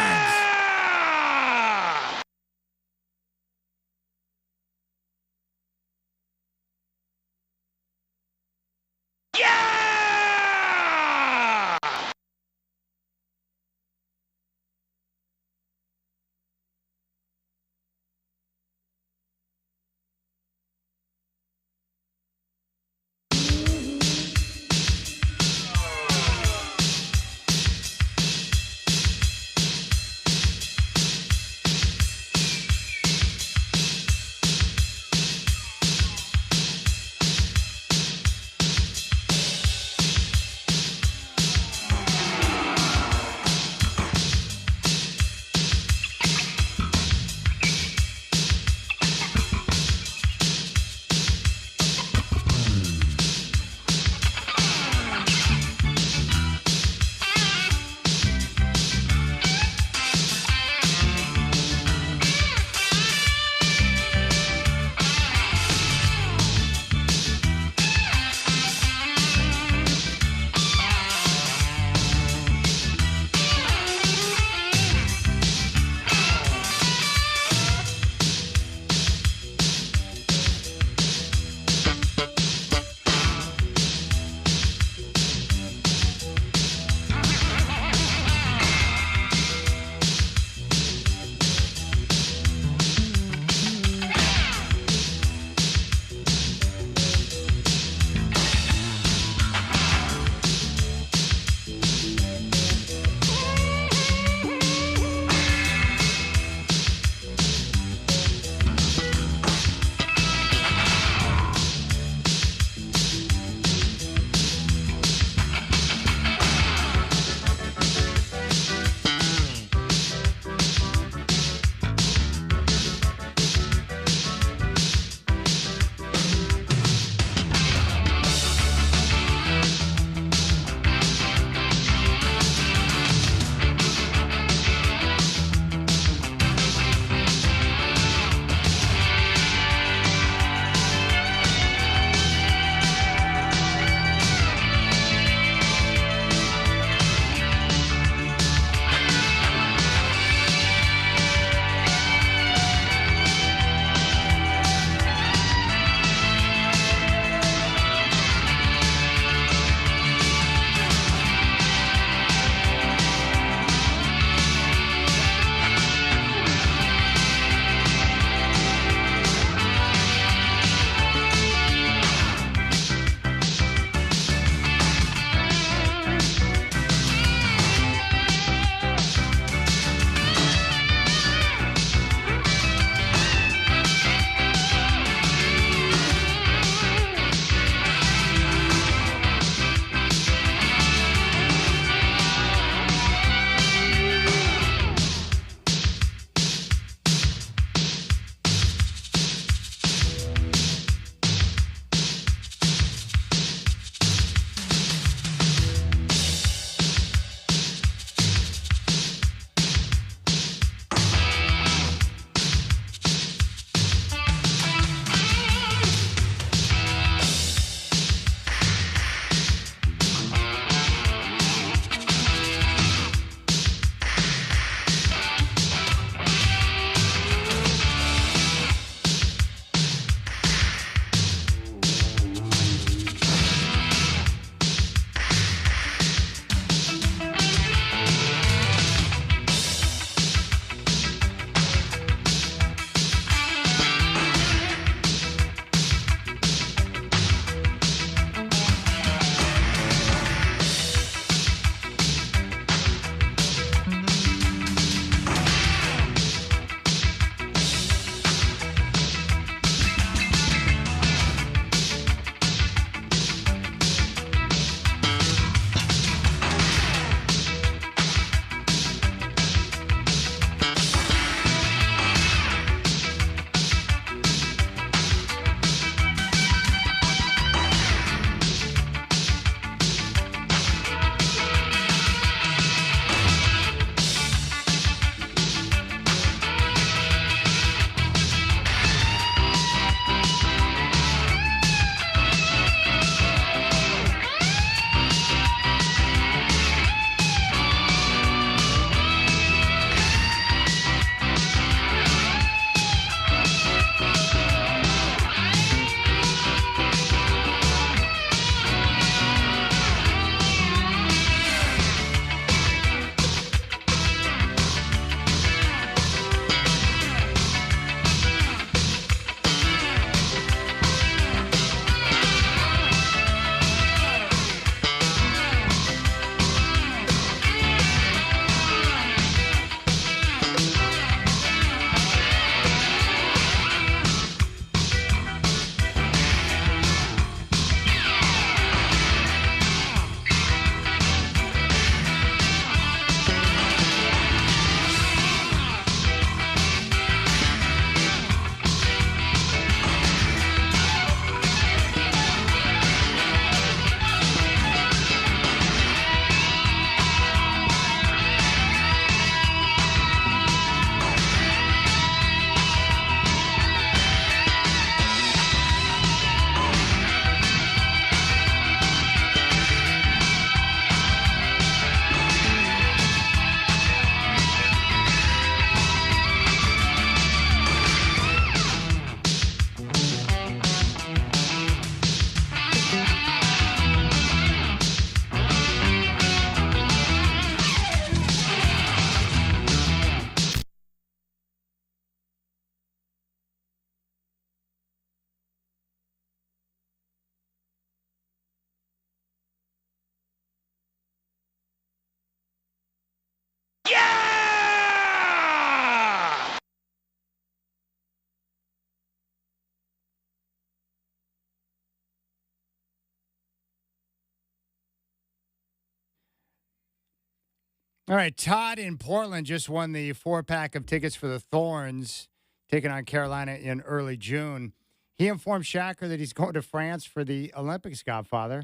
All right, Todd in Portland just won the 4-pack of tickets for the Thorns, taking on Carolina in early June. He informed Shacker that he's going to France for the Olympics, Godfather.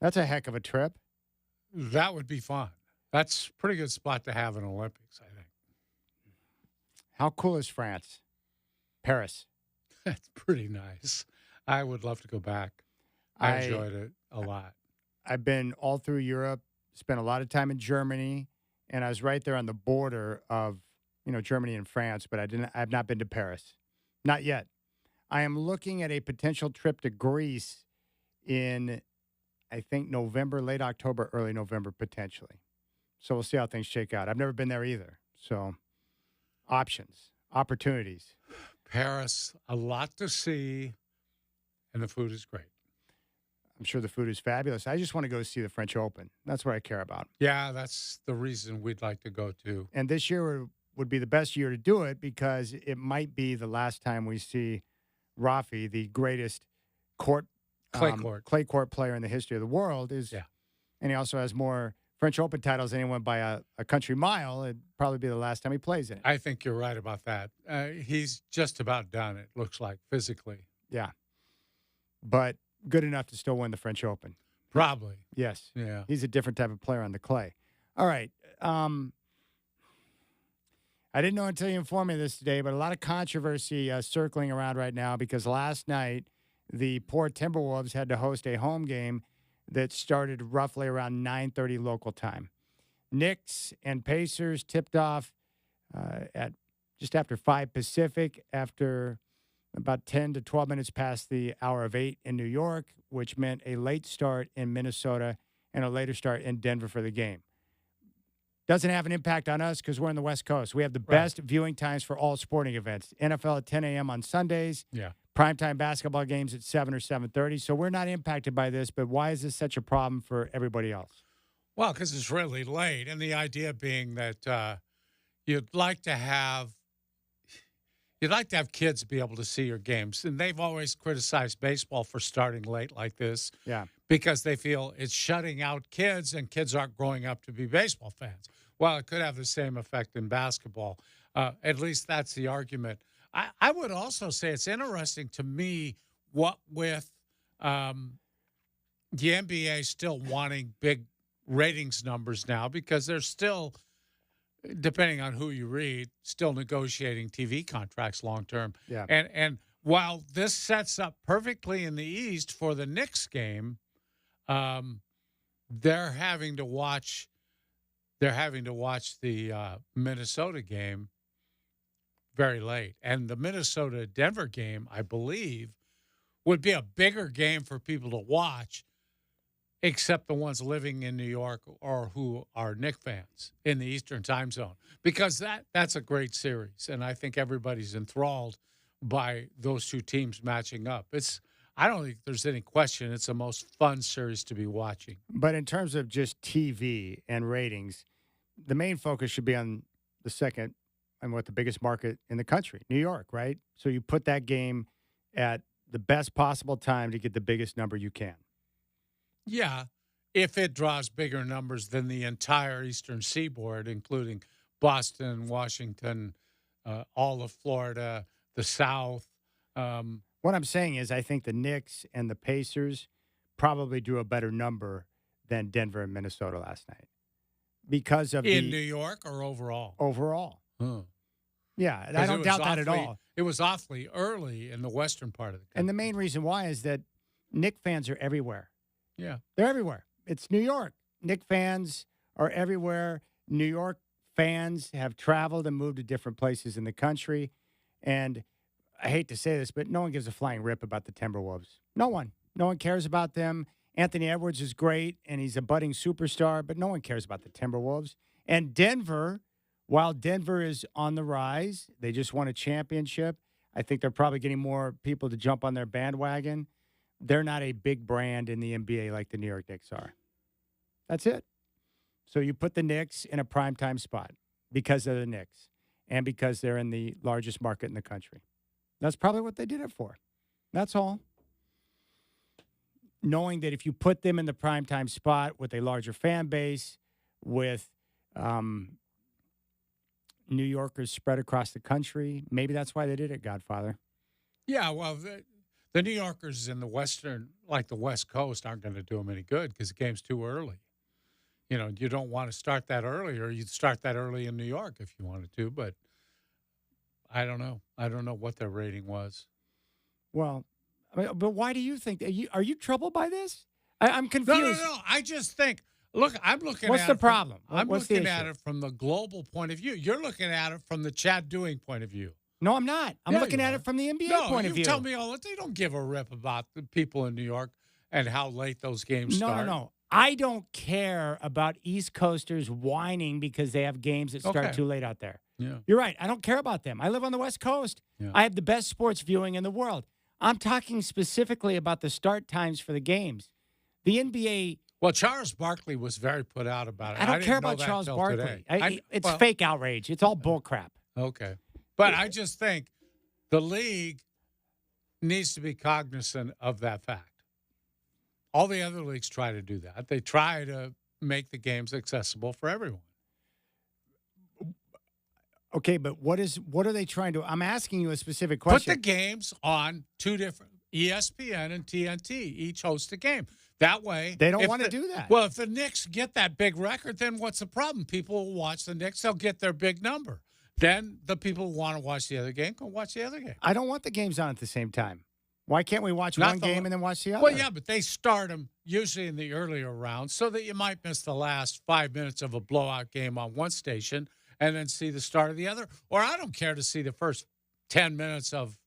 That's a heck of a trip. That would be fun. That's a pretty good spot to have an Olympics, I think. How cool is France? Paris. That's pretty nice. I would love to go back. I enjoyed it a lot. I've been all through Europe, spent a lot of time in Germany, and I was right there on the border of, Germany and France, but I've not been to Paris. Not yet. I am looking at a potential trip to Greece in, I think, November, late October, early November, potentially. So we'll see how things shake out. I've never been there either. So options, opportunities. Paris, a lot to see, and the food is great. I'm sure the food is fabulous. I just want to go see the French Open. That's what I care about. Yeah, that's the reason we'd like to go to. And this year would be the best year to do it because it might be the last time we see Rafi, the greatest clay court player in the history of the world. And he also has more French Open titles than anyone by a country mile. It'd probably be the last time he plays in it. I think you're right about that. He's just about done, it looks like, physically. Yeah. But good enough to still win the French Open. Probably. Yes. Yeah. He's a different type of player on the clay. All right. I didn't know until you informed me of this today, but a lot of controversy circling around right now because last night the poor Timberwolves had to host a home game that started roughly around 9:30 local time. Knicks and Pacers tipped off at just after 5 Pacific, after about 10 to 12 minutes past the hour of 8 in New York, which meant a late start in Minnesota and a later start in Denver for the game. Doesn't have an impact on us because we're in the West Coast. We have the best viewing times for all sporting events. NFL at 10 a.m. on Sundays. Yeah. Primetime basketball games at 7 or 7:30. So we're not impacted by this, but why is this such a problem for everybody else? Well, because it's really late. And the idea being that you'd like to have kids be able to see your games. And they've always criticized baseball for starting late like this. Yeah. Because they feel it's shutting out kids and kids aren't growing up to be baseball fans. Well, it could have the same effect in basketball. At least that's the argument. I would also say it's interesting to me what with the NBA still wanting big ratings numbers now because they're still, depending on who you read, still negotiating TV contracts long term. Yeah. And while this sets up perfectly in the East for the Knicks game, they're having to watch the Minnesota game very late. And the Minnesota-Denver game, I believe, would be a bigger game for people to watch, except the ones living in New York or who are Knicks fans in the Eastern time zone, because that's a great series. And I think everybody's enthralled by those two teams matching up. I don't think there's any question it's the most fun series to be watching. But in terms of just TV and ratings, the main focus should be on the second and the biggest market in the country, New York, right? So you put that game at the best possible time to get the biggest number you can. Yeah, if it draws bigger numbers than the entire Eastern Seaboard, including Boston, Washington, all of Florida, the South. What I'm saying is I think the Knicks and the Pacers probably drew a better number than Denver and Minnesota last night because of in New York or overall? Overall. Huh. Yeah, I don't doubt that at all. It was awfully early in the western part of the country. And the main reason why is that Knicks fans are everywhere. Yeah. They're everywhere. It's New York. Knicks fans are everywhere. New York fans have traveled and moved to different places in the country. And I hate to say this, but no one gives a flying rip about the Timberwolves. No one. No one cares about them. Anthony Edwards is great, and he's a budding superstar, but no one cares about the Timberwolves. And Denver, while Denver is on the rise, they just won a championship. I think they're probably getting more people to jump on their bandwagon. They're not a big brand in the NBA like the New York Knicks are. That's it. So you put the Knicks in a primetime spot because of the Knicks and because they're in the largest market in the country. That's probably what they did it for. That's all. Knowing that if you put them in the primetime spot with a larger fan base, with New Yorkers spread across the country. Maybe that's why they did it, Godfather. Yeah, well, the New Yorkers in the Western, like the West Coast, aren't going to do them any good because the game's too early. You don't want to start that early, or you'd start that early in New York if you wanted to, but I don't know. I don't know what their rating was. Well, but why do you think are you troubled by this? I'm confused. No. I just think, look, I'm looking What's at the it from- problem? I'm What's the looking at issue? it from the global point of view. You're looking at it from the Chad Doing point of view. No, I'm not. I'm Yeah, looking you at are. it from the NBA No, point of view. you tell me all that. They don't give a rip about the people in New York and how late those games start. No. I don't care about East Coasters whining because they have games that start Okay. too late out there. Yeah. You're right. I don't care about them. I live on the West Coast. Yeah. I have the best sports viewing in the world. I'm talking specifically about the start times for the games. The NBA. Well, Charles Barkley was very put out about it. I don't didn't care know about that Charles till Barkley. today. It's fake outrage. It's all bull crap. Okay. But I just think the league needs to be cognizant of that fact. All the other leagues try to do that. They try to make the games accessible for everyone. Okay, but what are they trying to? I'm asking you a specific question. Put the games on two different ESPN and TNT. Each host a game. That way, They don't if want to the- do that. Well, if the Knicks get that big record, then what's the problem? People will watch the Knicks. They'll get their big number. Then the people who want to watch the other game can watch the other game. I don't want the games on at the same time. Why can't we watch Not one the- game and then watch the other? Well, yeah, but they start them usually in the earlier rounds so that you might miss the last 5 minutes of a blowout game on one station and then see the start of the other. Or I don't care to see the first 10 minutes of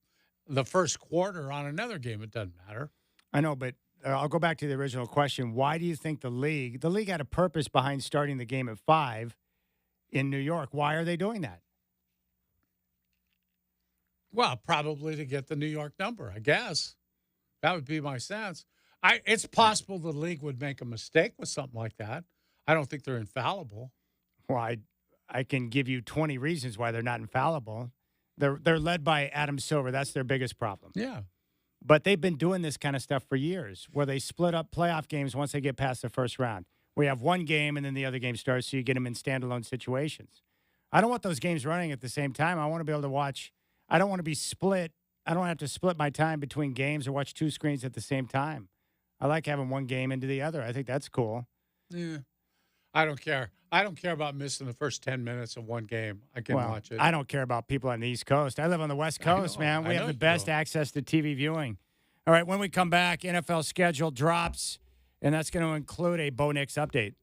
the first quarter on another game. It doesn't matter. I know, but I'll go back to the original question. Why do you think the league had a purpose behind starting the game at 5 in New York? Why are they doing that? Well, probably to get the New York number, I guess. That would be my sense. It's possible the league would make a mistake with something like that. I don't think they're infallible. Well, I can give you 20 reasons why they're not infallible. They're led by Adam Silver. That's their biggest problem. Yeah. But they've been doing this kind of stuff for years, where they split up playoff games once they get past the first round. We have one game, and then the other game starts, so you get them in standalone situations. I don't want those games running at the same time. I want to be able to watch. I don't want to be split. I don't have to split my time between games or watch two screens at the same time. I like having one game into the other. I think that's cool. Yeah. I don't care. I don't care about missing the first 10 minutes of one game. I can watch it. I don't care about people on the East Coast. I live on the West Coast, man. We have the best access to TV viewing. All right, when we come back, NFL schedule drops, and that's going to include a Bo Nix update.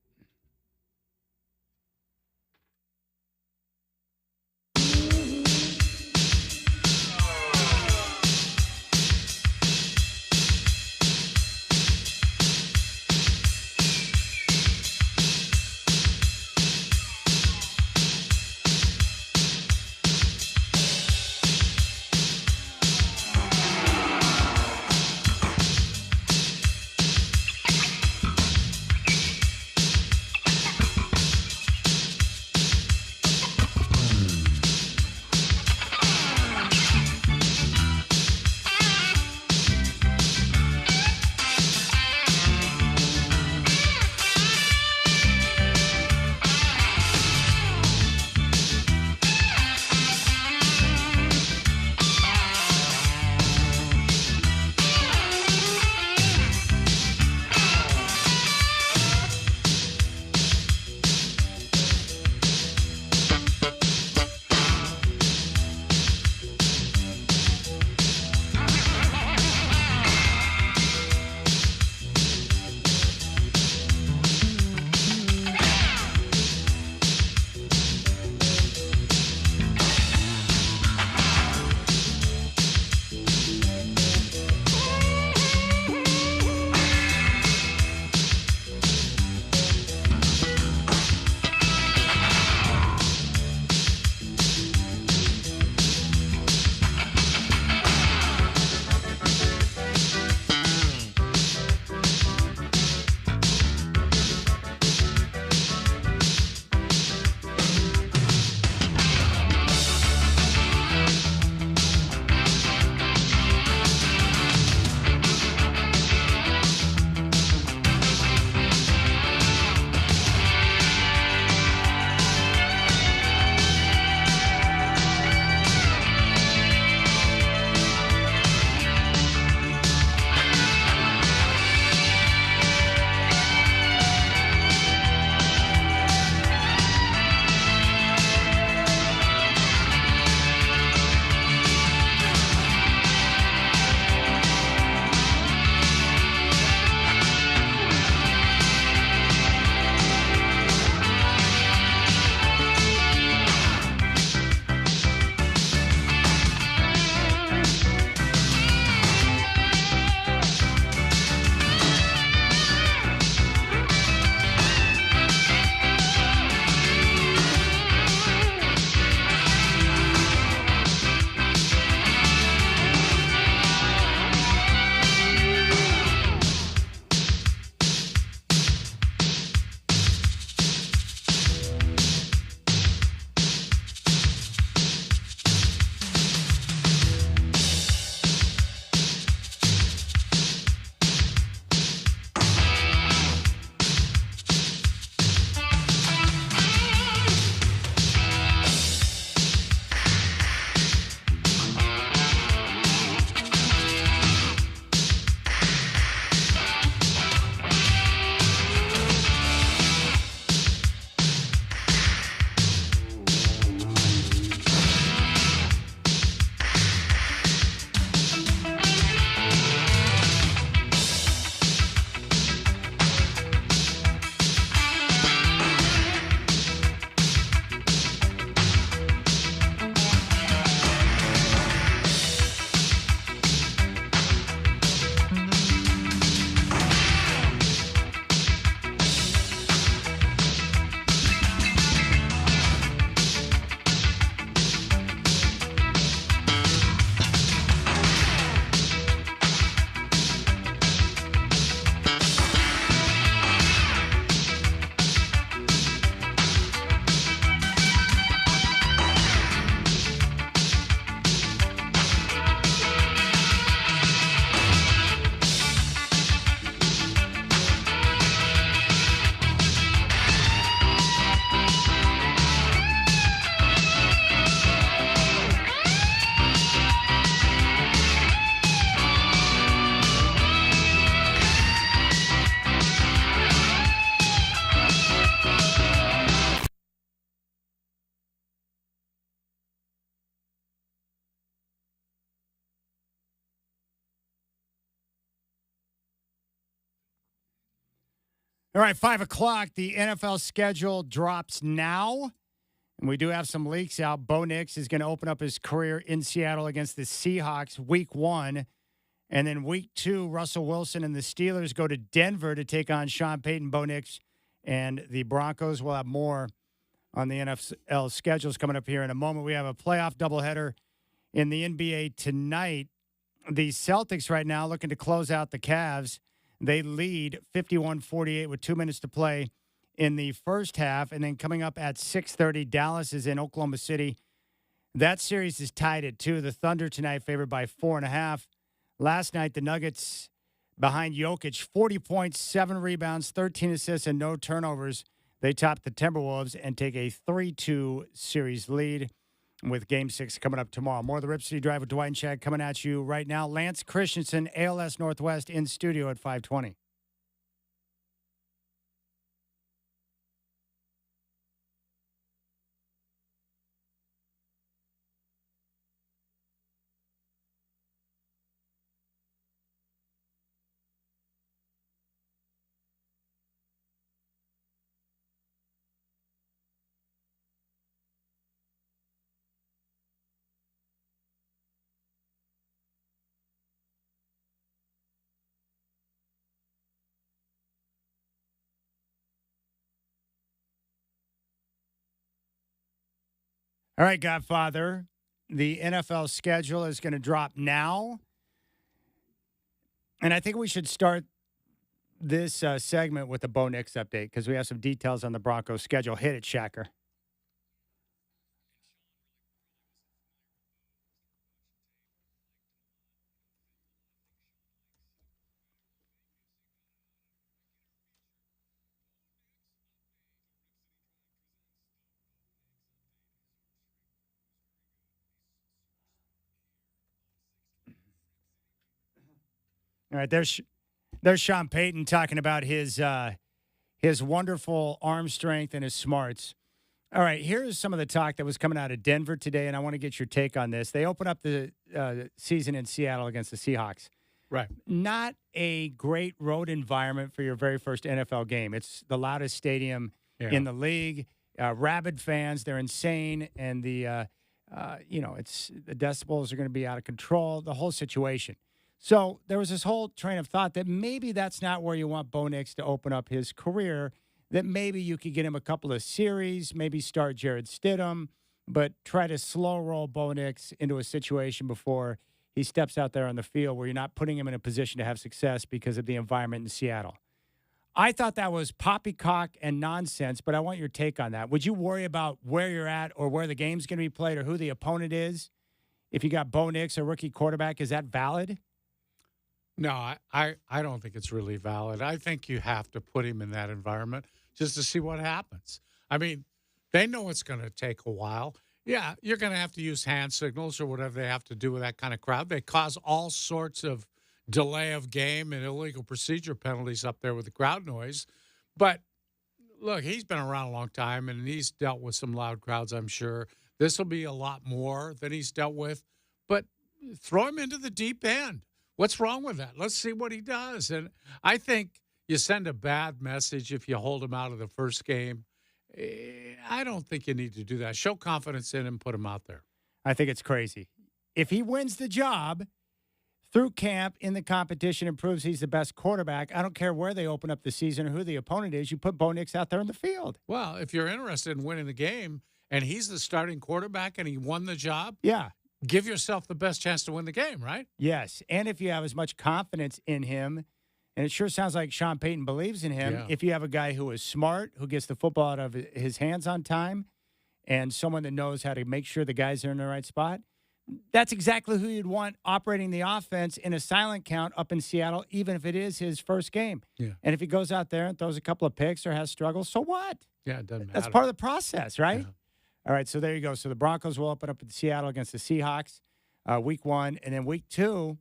All right, 5 o'clock. The NFL schedule drops now. And we do have some leaks out. Bo Nix is going to open up his career in Seattle against the Seahawks week 1. And then week 2, Russell Wilson and the Steelers go to Denver to take on Sean Payton, Bo Nix, and the Broncos. Will have more on the NFL schedules coming up here in a moment. We have a playoff doubleheader in the NBA tonight. The Celtics right now looking to close out the Cavs. They lead 51-48 with 2 minutes to play in the first half. And then coming up at 6:30, Dallas is in Oklahoma City. That series is tied at 2. The Thunder tonight favored by 4.5. Last night, the Nuggets behind Jokic, 40 points, 7 rebounds, 13 assists, and no turnovers. They top the Timberwolves and take a 3-2 series lead with Game 6 coming up tomorrow. More of the Rip City Drive with Dwight and Chad coming at you right now. Lance Christensen, ALS Northwest, in studio at 5:20. All right, Godfather, the NFL schedule is going to drop now. And I think we should start this segment with the Bo Nix update because we have some details on the Broncos schedule. Hit it, Shacker. All right, there's Sean Payton talking about his wonderful arm strength and his smarts. All right, here's some of the talk that was coming out of Denver today, and I want to get your take on this. They open up the season in Seattle against the Seahawks. Right. Not a great road environment for your very first NFL game. It's the loudest stadium in the league. Rabid fans, they're insane, and the decibels are going to be out of control. The whole situation. So there was this whole train of thought that maybe that's not where you want Bo Nix to open up his career, that maybe you could get him a couple of series, maybe start Jared Stidham, but try to slow roll Bo Nix into a situation before he steps out there on the field where you're not putting him in a position to have success because of the environment in Seattle. I thought that was poppycock and nonsense, but I want your take on that. Would you worry about where you're at or where the game's going to be played or who the opponent is? If you got Bo Nix, a rookie quarterback, is that valid? No, I don't think it's really valid. I think you have to put him in that environment just to see what happens. I mean, they know it's going to take a while. Yeah, you're going to have to use hand signals or whatever they have to do with that kind of crowd. They cause all sorts of delay of game and illegal procedure penalties up there with the crowd noise. But, look, he's been around a long time, and he's dealt with some loud crowds, I'm sure. This will be a lot more than he's dealt with. But throw him into the deep end. What's wrong with that? Let's see what he does. And I think you send a bad message if you hold him out of the first game. I don't think you need to do that. Show confidence in him, put him out there. I think it's crazy. If he wins the job through camp in the competition and proves he's the best quarterback, I don't care where they open up the season or who the opponent is, you put Bo Nix out there in the field. Well, if you're interested in winning the game and he's the starting quarterback and he won the job, yeah, give yourself the best chance to win the game, right? Yes, and if you have as much confidence in him, and it sure sounds like Sean Payton believes in him, if you have a guy who is smart, who gets the football out of his hands on time, and someone that knows how to make sure the guys are in the right spot, that's exactly who you'd want operating the offense in a silent count up in Seattle, even if it is his first game. Yeah. And if he goes out there and throws a couple of picks or has struggles, so what? Yeah, it doesn't matter. That's part of the process, right? Yeah. All right, so there you go. So the Broncos will open up in Seattle against the Seahawks week 1. And then week 2,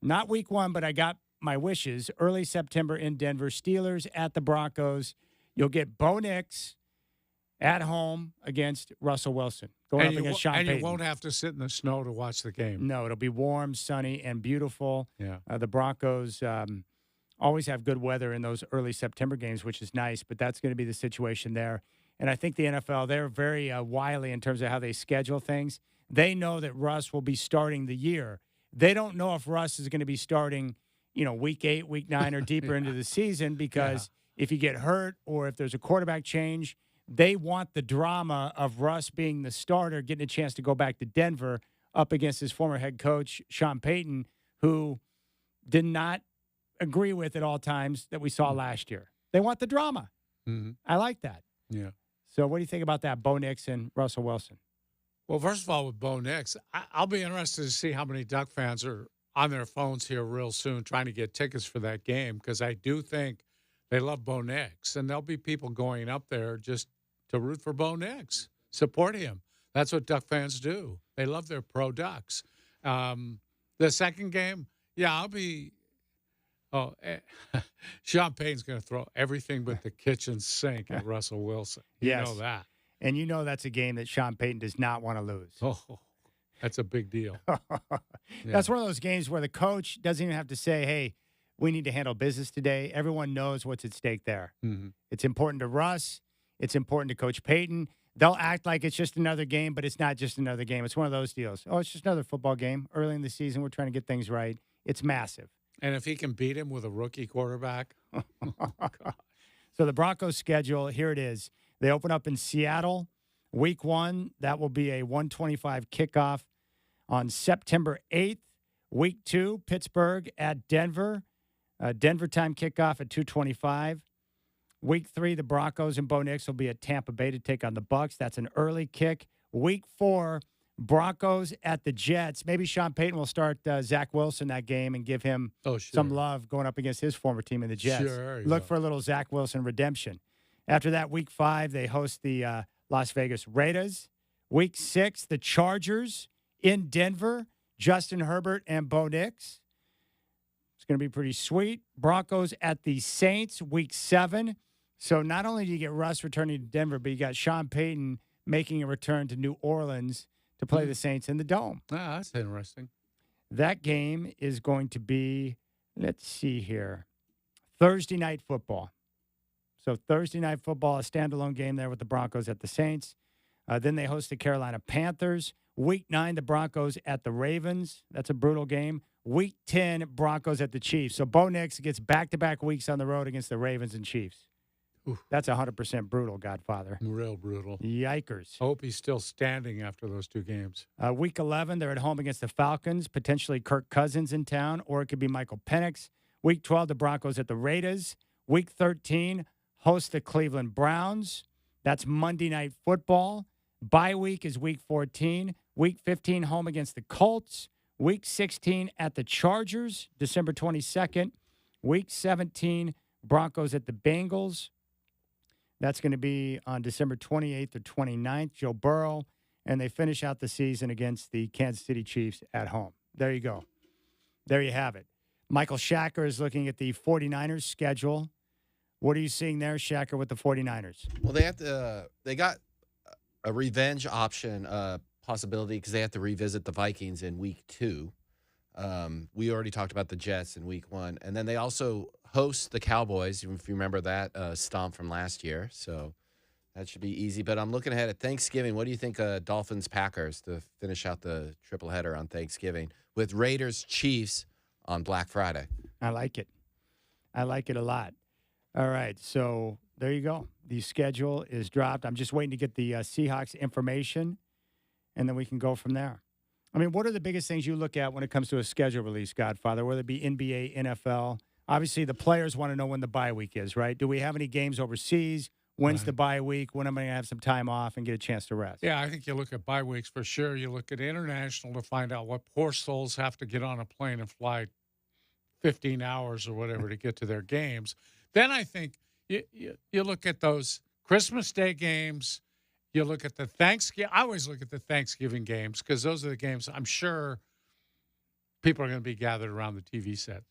not week 1, but I got my wishes, early September in Denver. Steelers at the Broncos. You'll get Bo Nix at home against Russell Wilson. Going up against Sean Payton. You won't have to sit in the snow to watch the game. No, it'll be warm, sunny, and beautiful. Yeah. The Broncos always have good weather in those early September games, which is nice, but that's going to be the situation there. And I think the NFL, they're very wily in terms of how they schedule things. They know that Russ will be starting the year. They don't know if Russ is going to be starting, week 8, week 9, or deeper into the season, because if you get hurt or if there's a quarterback change, they want the drama of Russ being the starter, getting a chance to go back to Denver up against his former head coach, Sean Payton, who did not agree with at all times that we saw last year. They want the drama. Mm-hmm. I like that. Yeah. So what do you think about that, Bo Nix and Russell Wilson? Well, first of all, with Bo Nix, I'll be interested to see how many Duck fans are on their phones here real soon trying to get tickets for that game, because I do think they love Bo Nix, and there'll be people going up there just to root for Bo Nix, support him. That's what Duck fans do. They love their pro Ducks. The second game, I'll be Sean Payton's going to throw everything but the kitchen sink at Russell Wilson. You know that. And you know that's a game that Sean Payton does not want to lose. Oh, that's a big deal. That's one of those games where the coach doesn't even have to say, hey, we need to handle business today. Everyone knows what's at stake there. Mm-hmm. It's important to Russ. It's important to Coach Payton. They'll act like it's just another game, but it's not just another game. It's one of those deals. Oh, it's just another football game. Early in the season, we're trying to get things right. It's massive. And if he can beat him with a rookie quarterback. So the Broncos schedule, here it is. They open up in Seattle. Week 1, that will be a 1:25 kickoff on September 8th. Week 2, Pittsburgh at Denver. Denver time kickoff at 2:25. Week 3, the Broncos and Bo Nix will be at Tampa Bay to take on the Bucs. That's an early kick. Week 4, Broncos at the Jets. Maybe Sean Payton will start Zach Wilson that game and give him some love going up against his former team in the Jets. Look for a little Zach Wilson redemption. After that, Week 5, they host the Las Vegas Raiders. Week 6, the Chargers in Denver. Justin Herbert and Bo Nix. It's going to be pretty sweet. Broncos at the Saints, Week 7. So not only do you get Russ returning to Denver, but you got Sean Payton making a return to New Orleans to play the Saints in the Dome. Ah, that's interesting. That game is going to be, let's see here, Thursday Night Football. So Thursday Night Football, a standalone game there with the Broncos at the Saints. Then they host the Carolina Panthers. Week 9, the Broncos at the Ravens. That's a brutal game. Week 10, Broncos at the Chiefs. So Bo Nix gets back-to-back weeks on the road against the Ravens and Chiefs. Oof. That's 100% brutal, Godfather. Real brutal. Yikers. I hope he's still standing after those 2 games. Week 11, they're at home against the Falcons, potentially Kirk Cousins in town, or it could be Michael Penix. Week 12, the Broncos at the Raiders. Week 13, host the Cleveland Browns. That's Monday Night Football. Bye week is Week 14. Week 15, home against the Colts. Week 16 at the Chargers, December 22nd. Week 17, Broncos at the Bengals. That's going to be on December 28th or 29th, Joe Burrow. And they finish out the season against the Kansas City Chiefs at home. There you go. There you have it. Michael Shacker is looking at the 49ers schedule. What are you seeing there, Shacker, with the 49ers? Well, they got a revenge option possibility because they have to revisit the Vikings in week 2. We already talked about the Jets in week 1. And then they also host the Cowboys, if you remember that stomp from last year. So that should be easy. But I'm looking ahead at Thanksgiving. What do you think Dolphins-Packers to finish out the triple header on Thanksgiving with Raiders-Chiefs on Black Friday? I like it. I like it a lot. All right, so there you go. The schedule is dropped. I'm just waiting to get the Seahawks information, and then we can go from there. I mean, what are the biggest things you look at when it comes to a schedule release, Godfather, whether it be NBA, NFL? Obviously, the players want to know when the bye week is, right? Do we have any games overseas? When's the bye week? When am I going to have some time off and get a chance to rest? Yeah, I think you look at bye weeks for sure. You look at international to find out what poor souls have to get on a plane and fly 15 hours or whatever to get to their games. Then I think you look at those Christmas Day games. You look at the Thanksgiving. I always look at the Thanksgiving games because those are the games I'm sure people are going to be gathered around the TV set.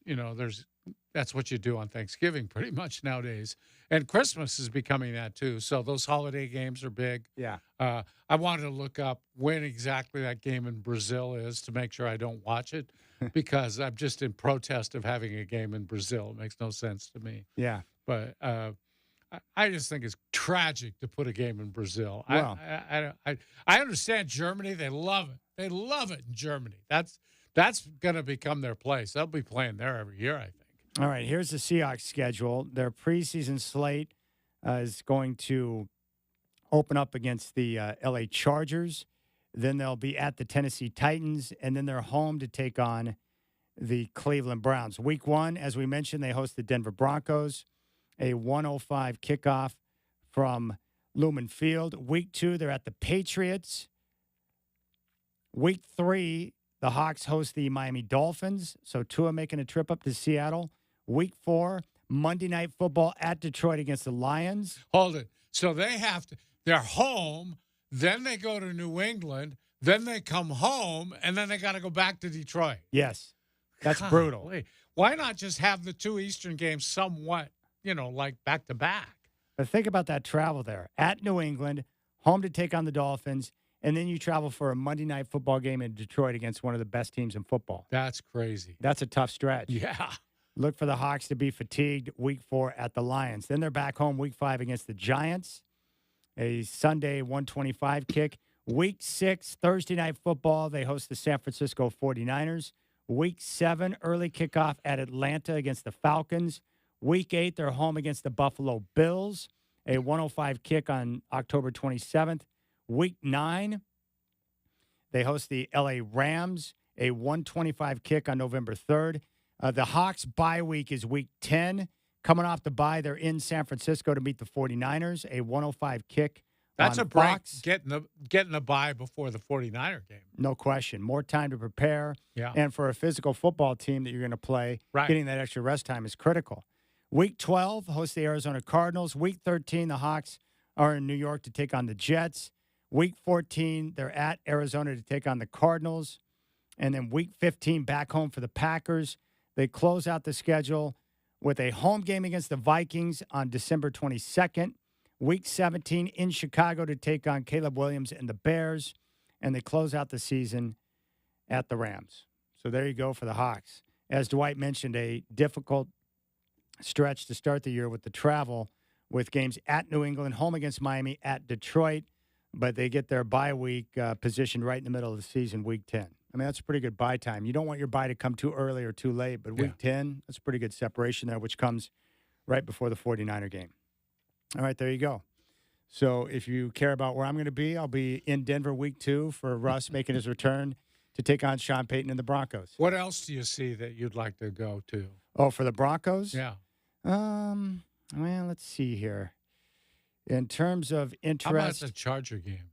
That's what you do on Thanksgiving pretty much nowadays. And Christmas is becoming that too. So those holiday games are big. Yeah. I wanted to look up when exactly that game in Brazil is to make sure I don't watch it because I'm just in protest of having a game in Brazil. It makes no sense to me. Yeah. But I just think it's tragic to put a game in Brazil. Well. I understand Germany. They love it. They love it in Germany. That's going to become their place. They'll be playing there every year, I think. All right, here's the Seahawks schedule. Their preseason slate is going to open up against the L.A. Chargers. Then they'll be at the Tennessee Titans, and then they're home to take on the Cleveland Browns. Week 1, as we mentioned, they host the Denver Broncos, a 1:05 kickoff from Lumen Field. Week 2, they're at the Patriots. Week 3, the Hawks host the Miami Dolphins, so Tua making a trip up to Seattle. Week 4, Monday Night Football at Detroit against the Lions. Hold it. So they're home, then they go to New England, then they come home, and then they got to go back to Detroit. Yes, that's brutal. Golly. Why not just have the 2 Eastern games somewhat, like back to back? But think about that travel there. At New England, home to take on the Dolphins, and then you travel for a Monday Night Football game in Detroit against one of the best teams in football. That's crazy. That's a tough stretch. Yeah. Look for the Hawks to be fatigued week 4 at the Lions. Then they're back home week 5 against the Giants, a Sunday 1:25 kick. Week 6, Thursday Night Football, they host the San Francisco 49ers. Week 7, early kickoff at Atlanta against the Falcons. Week 8, they're home against the Buffalo Bills, a 1:05 kick on October 27th. Week 9, they host the LA Rams, a 1:25 kick on November 3rd. The Hawks' bye week is week 10. Coming off the bye, they're in San Francisco to meet the 49ers, a 1:05 kick. That's on a break, Fox. getting the bye before the 49er game. No question. More time to prepare. Yeah. And for a physical football team that you're going to play, Right. getting that extra rest time is critical. Week 12, host the Arizona Cardinals. Week 13, the Hawks are in New York to take on the Jets. Week 14, they're at Arizona to take on the Cardinals. And then week 15, back home for the Packers. They close out the schedule with a home game against the Vikings on December 22nd. Week 17 in Chicago to take on Caleb Williams and the Bears. And they close out the season at the Rams. So there you go for the Hawks. As Dwight mentioned, a difficult stretch to start the year with the travel, with games at New England, home against Miami, at Detroit. But they get their bye week positioned right in the middle of the season, week 10. I mean, that's a pretty good bye time. You don't want your bye to come too early or too late, but week 10, that's a pretty good separation there, which comes right before the 49er game. All right, there you go. So if you care about where I'm going to be, I'll be in Denver week 2 for Russ making his return to take on Sean Payton and the Broncos. What else do you see that you'd like to go to? Oh, for the Broncos? Yeah. Well, let's see here. In terms of interest. How about the Charger game?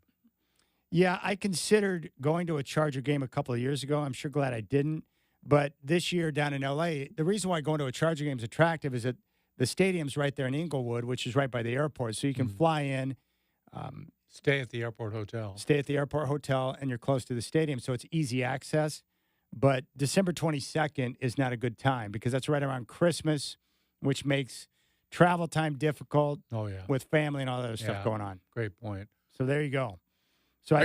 Yeah, I considered going to a Charger game a couple of years ago. I'm sure glad I didn't. But this year down in L.A., the reason why going to a Charger game is attractive is that the stadium's right there in Inglewood, which is right by the airport. So you can fly in. Stay at the airport hotel. Stay at the airport hotel, and you're close to the stadium, so it's easy access. But December 22nd is not a good time because that's right around Christmas, which makes travel time difficult with family and all that other stuff going on. Great point. So there you go. So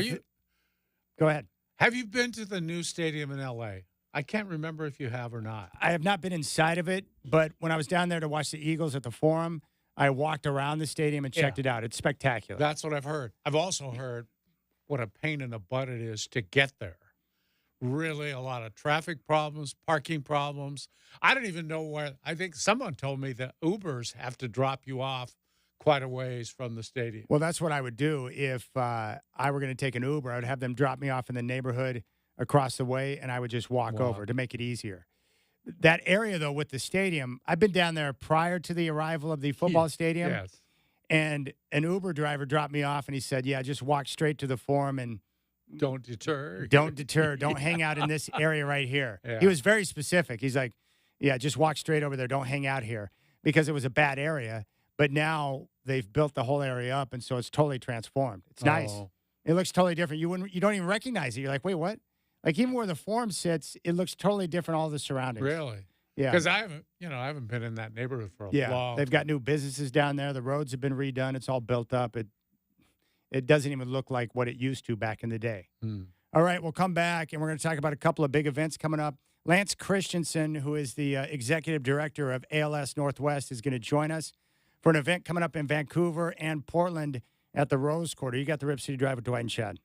go ahead. Have you been to the new stadium in L.A.? I can't remember if you have or not. I have not been inside of it, but when I was down there to watch the Eagles at the Forum, I walked around the stadium and checked it out. It's spectacular. That's what I've heard. I've also heard what a pain in the butt it is to get there. Really a lot of traffic problems, parking problems. I don't even know where. I think someone told me that Ubers have to drop you off quite a ways from the stadium. Well, that's what I would do if I were going to take an Uber. I would have them drop me off in the neighborhood across the way, and I would just walk over to make it easier. That area, though, with the stadium, I've been down there prior to the arrival of the football stadium. Yes. And an Uber driver dropped me off, and he said, yeah, just walk straight to the Forum and don't deter. Don't deter. Don't hang out in this area right here. Yeah. He was very specific. He's like, yeah, just walk straight over there. Don't hang out here, because it was a bad area. But now they've built the whole area up, and so it's totally transformed. It's nice. Oh. It looks totally different. You don't even recognize it. You're like, wait, what? Like even where the Forum sits, it looks totally different. All the surroundings. Really? Yeah. Because I haven't been in that neighborhood for a long. They've got new businesses down there. The roads have been redone. It's all built up. It doesn't even look like what it used to back in the day. All right, we'll come back and we're going to talk about a couple of big events coming up. Lance Christensen, who is the executive director of ALS Northwest, is going to join us for an event coming up in Vancouver and Portland at the Rose Quarter. You got the Rip City Drive with Dwight and Chad.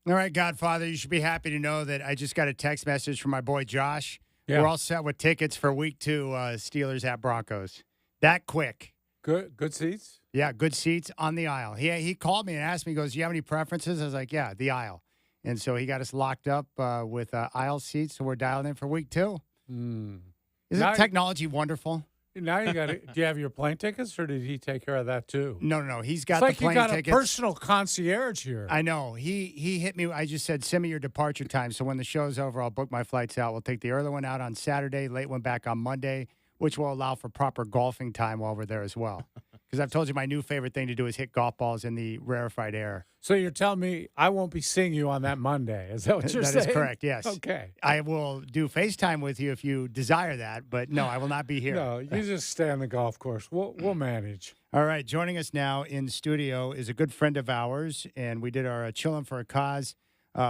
All right, Godfather, you should be happy to know that I just got a text message from my boy Josh. Yeah. We're all set with tickets for week 2, Steelers at Broncos. That quick. Good seats? Yeah, good seats on the aisle. He called me and asked me, he goes, do you have any preferences? I was like, yeah, the aisle. And so he got us locked up with aisle seats, so we're dialed in for week 2. Isn't technology wonderful? Now you got to. Do you have your plane tickets, or did he take care of that too? No. He's got It's like the plane you got tickets. a personal concierge here. I know. He hit me. I just said, send me your departure time. So when the show's over, I'll book my flights out. We'll take the early one out on Saturday, late one back on Monday, which will allow for proper golfing time while we're there as well. Because I've told you my new favorite thing to do is hit golf balls in the rarefied air. So you're telling me I won't be seeing you on that Monday? Is that what you're saying? That is correct, yes. Okay. I will do FaceTime with you if you desire that, but no, I will not be here. No, you just stay on the golf course. We'll manage. All right, joining us now in studio is a good friend of ours, and we did our Chillin' for a Cause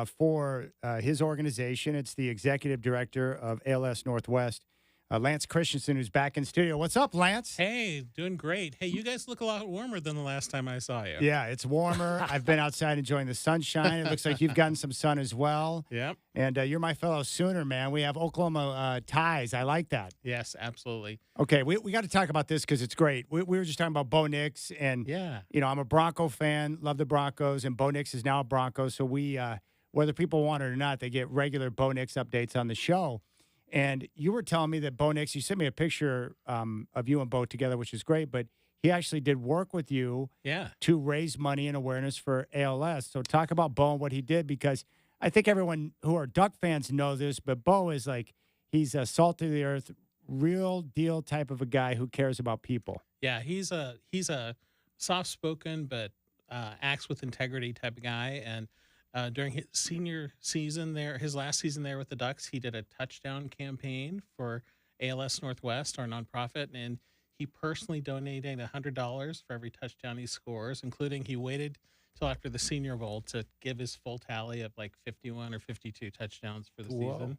for his organization. It's the executive director of ALS Northwest, Lance Christensen, who's back in studio. What's up, Lance? Hey, doing great. Hey, you guys look a lot warmer than the last time I saw you. Yeah, it's warmer. I've been outside enjoying the sunshine. It looks like you've gotten some sun as well. Yep. And you're my fellow Sooner, man. We have Oklahoma ties. I like that. Yes, absolutely. Okay, we got to talk about this because it's great. We were just talking about Bo Nix, and I'm a Bronco fan, love the Broncos, and Bo Nix is now a Bronco. So we, whether people want it or not, they get regular Bo Nix updates on the show. And you were telling me that Bo Nix, you sent me a picture of you and Bo together, which is great, but he actually did work with you to raise money and awareness for ALS. So talk about Bo and what he did, because I think everyone who are Duck fans know this, but Bo is he's a salt of the earth, real deal type of a guy who cares about people. Yeah, he's a soft-spoken but acts with integrity type of guy. And during his senior season there, his last season there with the Ducks, he did a touchdown campaign for ALS Northwest, our nonprofit, and he personally donated $100 for every touchdown he scores, including he waited till after the Senior Bowl to give his full tally of 51 or 52 touchdowns for the season.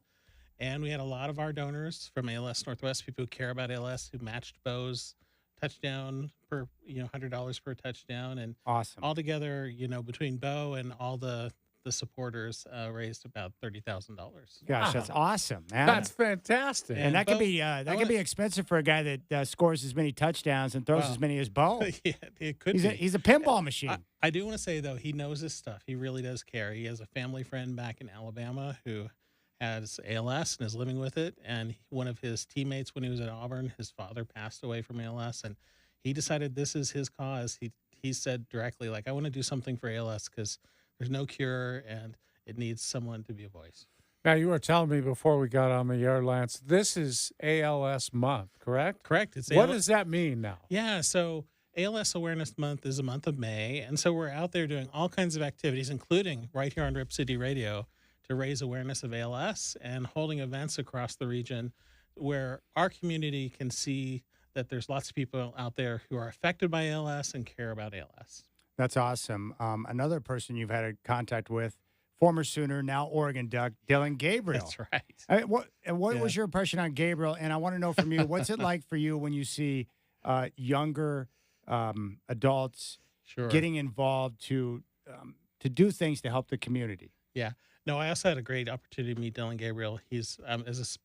And we had a lot of our donors from ALS Northwest, people who care about ALS, who matched Bo's touchdown per, $100 per touchdown. And awesome. Altogether, between Bo and all the supporters raised about $30,000. Gosh, that's awesome, man. That's fantastic. And that could be could be expensive for a guy that scores as many touchdowns and throws as many as Bo. Yeah, it could be. He's a pinball machine. I do want to say, though, he knows his stuff. He really does care. He has a family friend back in Alabama who has ALS and is living with it. And one of his teammates when he was at Auburn, his father passed away from ALS. And he decided this is his cause. He said directly, I want to do something for ALS because there's no cure, and it needs someone to be a voice. Now, you were telling me before we got on the air, Lance, this is ALS month, correct? Correct. What does that mean now? Yeah, so ALS Awareness Month is a month of May, and so we're out there doing all kinds of activities, including right here on Rip City Radio, to raise awareness of ALS and holding events across the region where our community can see that there's lots of people out there who are affected by ALS and care about ALS. That's awesome. Another person you've had a contact with, former Sooner, now Oregon Duck, Dylan Gabriel. That's right. What was your impression on Gabriel? And I want to know from you, what's it like for you when you see younger adults getting involved to do things to help the community? Yeah. No, I also had a great opportunity to meet Dylan Gabriel. He's as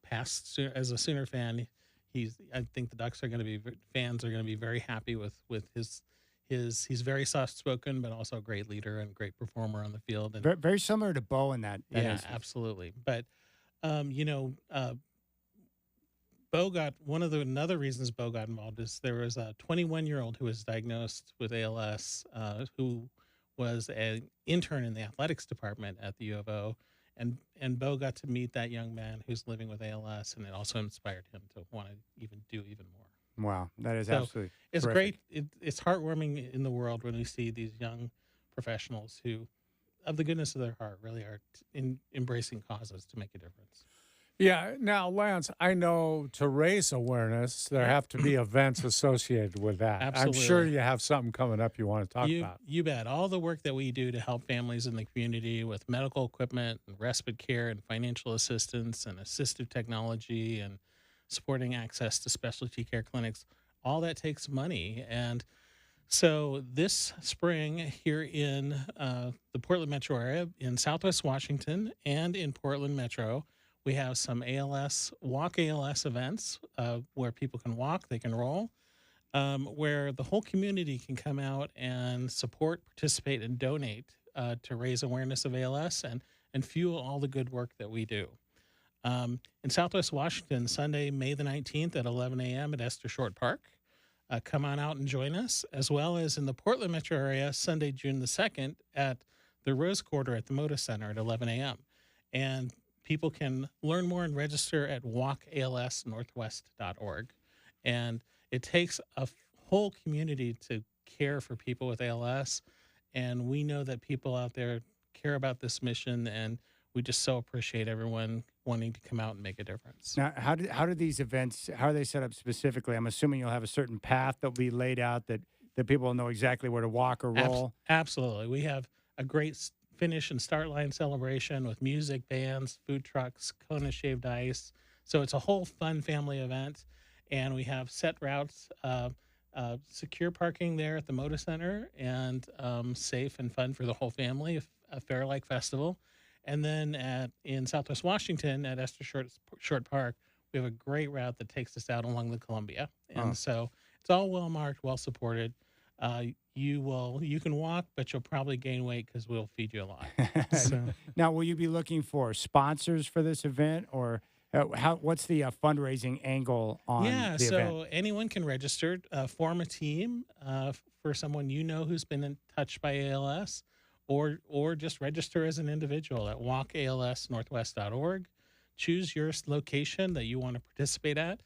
a Sooner fan, I think the Ducks fans are going to be very happy with his. He's very soft-spoken, but also a great leader and great performer on the field. And very similar to Bo in that. Absolutely. But, another reasons Bo got involved is there was a 21-year-old who was diagnosed with ALS, who was an intern in the athletics department at the U of O. And Bo got to meet that young man who's living with ALS, and it also inspired him to want to do even more. Wow, that is absolutely it's terrific. great. It's heartwarming in the world when we see these young professionals who, of the goodness of their heart, really are embracing causes to make a difference. Yeah. Now, Lance, I know to raise awareness, there have to be events associated with that. Absolutely. I'm sure you have something coming up you want to talk about. You bet. All the work that we do to help families in the community with medical equipment and respite care and financial assistance and assistive technology and supporting access to specialty care clinics, all that takes money. And So this spring here in the Portland metro area, in Southwest Washington and in Portland metro, we have some Walk ALS events where people can walk, they can roll, where the whole community can come out and support, participate, and donate to raise awareness of ALS and fuel all the good work that we do. In Southwest Washington, Sunday, May the 19th at 11 a.m. at Esther Short Park. Come on out and join us, as well as in the Portland metro area, Sunday, June the 2nd at the Rose Quarter at the Moda Center at 11 a.m. And people can learn more and register at walkalsnorthwest.org. And it takes a whole community to care for people with ALS. And we know that people out there care about this mission, and we just so appreciate everyone wanting to come out and make a difference. Now, how do these events, how are they set up specifically? I'm assuming you'll have a certain path that will be laid out that people will know exactly where to walk or roll. Absolutely. We have a great finish and start line celebration with music, bands, food trucks, Kona shaved ice. So it's a whole fun family event. And we have set routes, secure parking there at the Moda Center, and safe and fun for the whole family, a fair-like festival. And then in Southwest Washington at Esther Short Park, we have a great route that takes us out along the Columbia. And so it's all well marked, well supported. You can walk, but you'll probably gain weight because we'll feed you a lot. So. Now, will you be looking for sponsors for this event, or what's the fundraising angle on the event? So anyone can register, form a team for someone you know who's been touched by ALS, or just register as an individual at walkalsnorthwest.org. Choose your location that you want to participate at,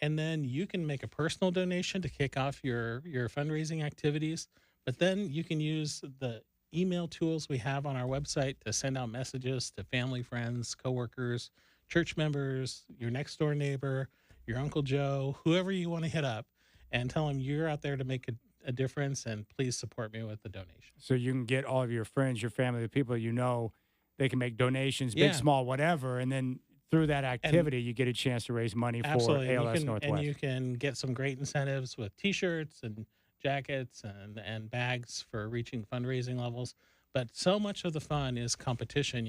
and then you can make a personal donation to kick off your fundraising activities. But then you can use the email tools we have on our website to send out messages to family, friends, coworkers, church members, your next door neighbor, your Uncle Joe, whoever you want to hit up, and tell them you're out there to make a difference, and please support me with the donation. So you can get all of your friends, your family, the people you know, they can make donations, big, small, whatever, and then through that activity, you get a chance to raise money for ALS Northwest. And you can get some great incentives with T-shirts and jackets and bags for reaching fundraising levels. But so much of the fun is competition.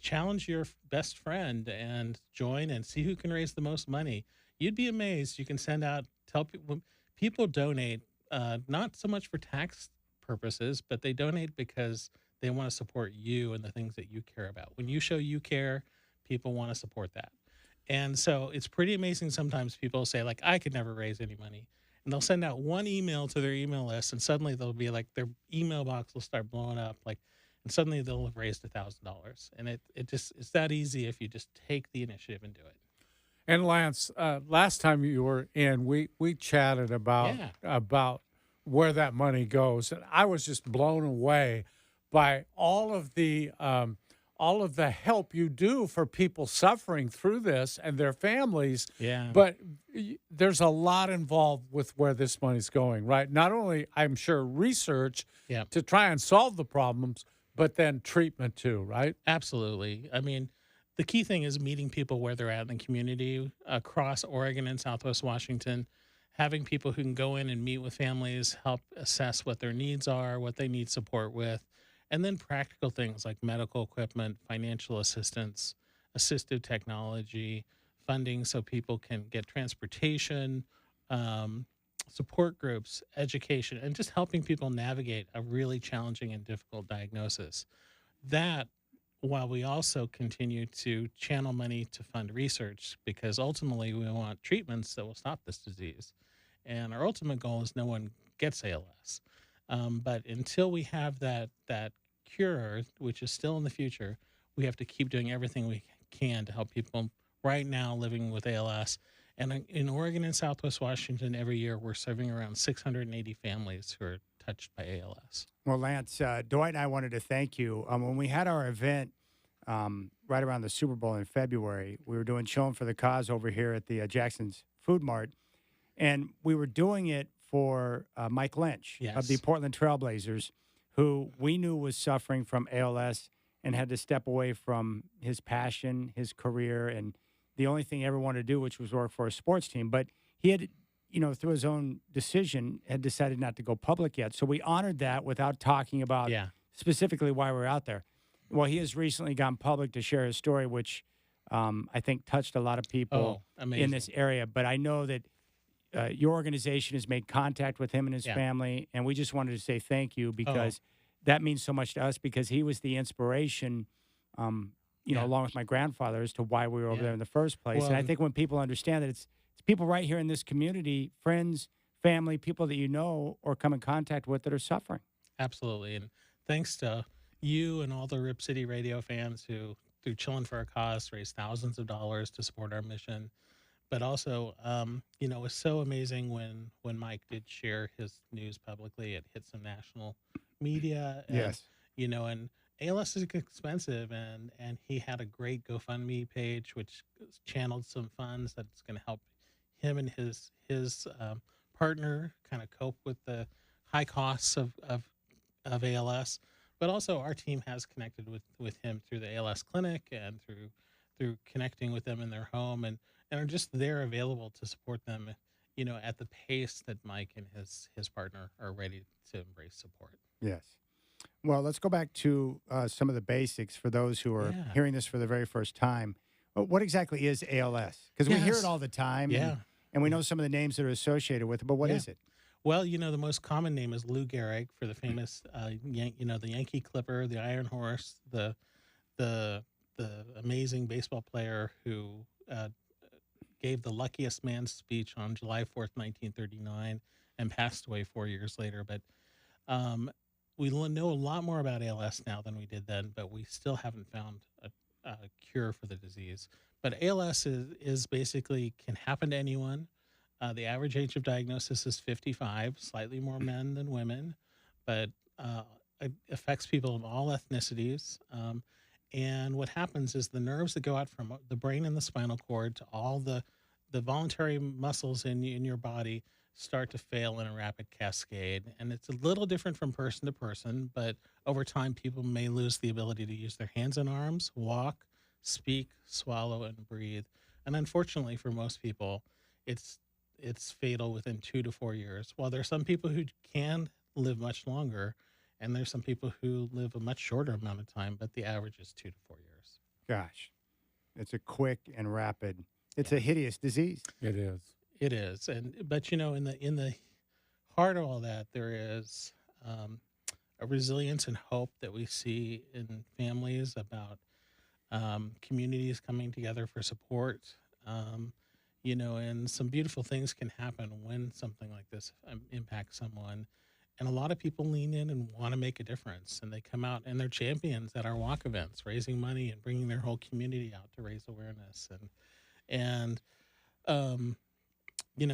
Challenge your best friend and join and see who can raise the most money. You'd be amazed. You can tell people donate, not so much for tax purposes, but they donate because they want to support you and the things that you care about. When you show you care, people want to support that. And so it's pretty amazing. Sometimes people say, like, I could never raise any money. And they'll send out one email to their email list, and suddenly they'll be like, their email box will start blowing up, and suddenly they'll have raised $1,000. And it's that easy if you just take the initiative and do it. And Lance, last time you were in, we chatted about where that money goes, and I was just blown away by all of the help you do for people suffering through this and their families. Yeah. But there's a lot involved with where this money's going, right? Not only, I'm sure, research to try and solve the problems, but then treatment too, right? Absolutely. I mean, the key thing is meeting people where they're at in the community across Oregon and Southwest Washington, having people who can go in and meet with families, help assess what their needs are, what they need support with, and then practical things like medical equipment, financial assistance, assistive technology, funding so people can get transportation, support groups, education, and just helping people navigate a really challenging and difficult diagnosis. That, while we also continue to channel money to fund research, because ultimately we want treatments that will stop this disease. And our ultimate goal is no one gets ALS. But until we have that cure, which is still in the future, we have to keep doing everything we can to help people right now living with ALS. And in Oregon and Southwest Washington, every year we're serving around 680 families who are touched by ALS. Well, Lance, Dwight and I wanted to thank you. When we had our event right around the Super Bowl in February, we were doing Showing for the Cause over here at the Jackson's Food Mart, and we were doing it for Mike Lynch of the Portland Trailblazers, who we knew was suffering from ALS and had to step away from his passion, his career, and the only thing he ever wanted to do, which was work for a sports team. But he through his own decision, had decided not to go public yet. So we honored that without talking about specifically why we're out there. Well, he has recently gone public to share his story, which I think touched a lot of people in this area. But I know that your organization has made contact with him and his family, and we just wanted to say thank you because that means so much to us because he was the inspiration, along with my grandfather as to why we were over there in the first place. Well, and I think when people understand that it's people right here in this community, friends, family, people that you know or come in contact with that are suffering. Absolutely. And thanks to you and all the Rip City Radio fans who, through Chillin' for a Cause, raised thousands of dollars to support our mission. But also, it was so amazing when Mike did share his news publicly. It hit some national media. And, and ALS is expensive, and he had a great GoFundMe page, which channeled some funds that's going to help him and his partner kind of cope with the high costs of ALS. But also our team has connected with him through the ALS clinic and through connecting with them in their home and are just there available to support them, at the pace that Mike and his partner are ready to embrace support. Yes. Well, let's go back to some of the basics for those who are hearing this for the very first time. What exactly is ALS? Because we hear it all the time, and we know some of the names that are associated with it, but what is it? Well, the most common name is Lou Gehrig for the famous, the Yankee Clipper, the Iron Horse, the amazing baseball player who gave the luckiest man speech on July 4th, 1939, and passed away 4 years later. But we know a lot more about ALS now than we did then, but we still haven't found a cure for the disease. But ALS is basically can happen to anyone. The average age of diagnosis is 55, slightly more men than women, but it affects people of all ethnicities. And what happens is the nerves that go out from the brain and the spinal cord to all the voluntary muscles in your body start to fail in a rapid cascade. And it's a little different from person to person, but over time, people may lose the ability to use their hands and arms, walk, speak, swallow, and breathe. And unfortunately, for most people, it's fatal within 2 to 4 years. While there are some people who can live much longer, and there's some people who live a much shorter amount of time, but the average is 2 to 4 years. Gosh, it's a quick and rapid. It's a hideous disease. It is. It is, but in the heart of all that, there is a resilience and hope that we see in families about communities coming together for support. And some beautiful things can happen when something like this impacts someone. And a lot of people lean in and want to make a difference. And they come out and they're champions at our walk events, raising money and bringing their whole community out to raise awareness.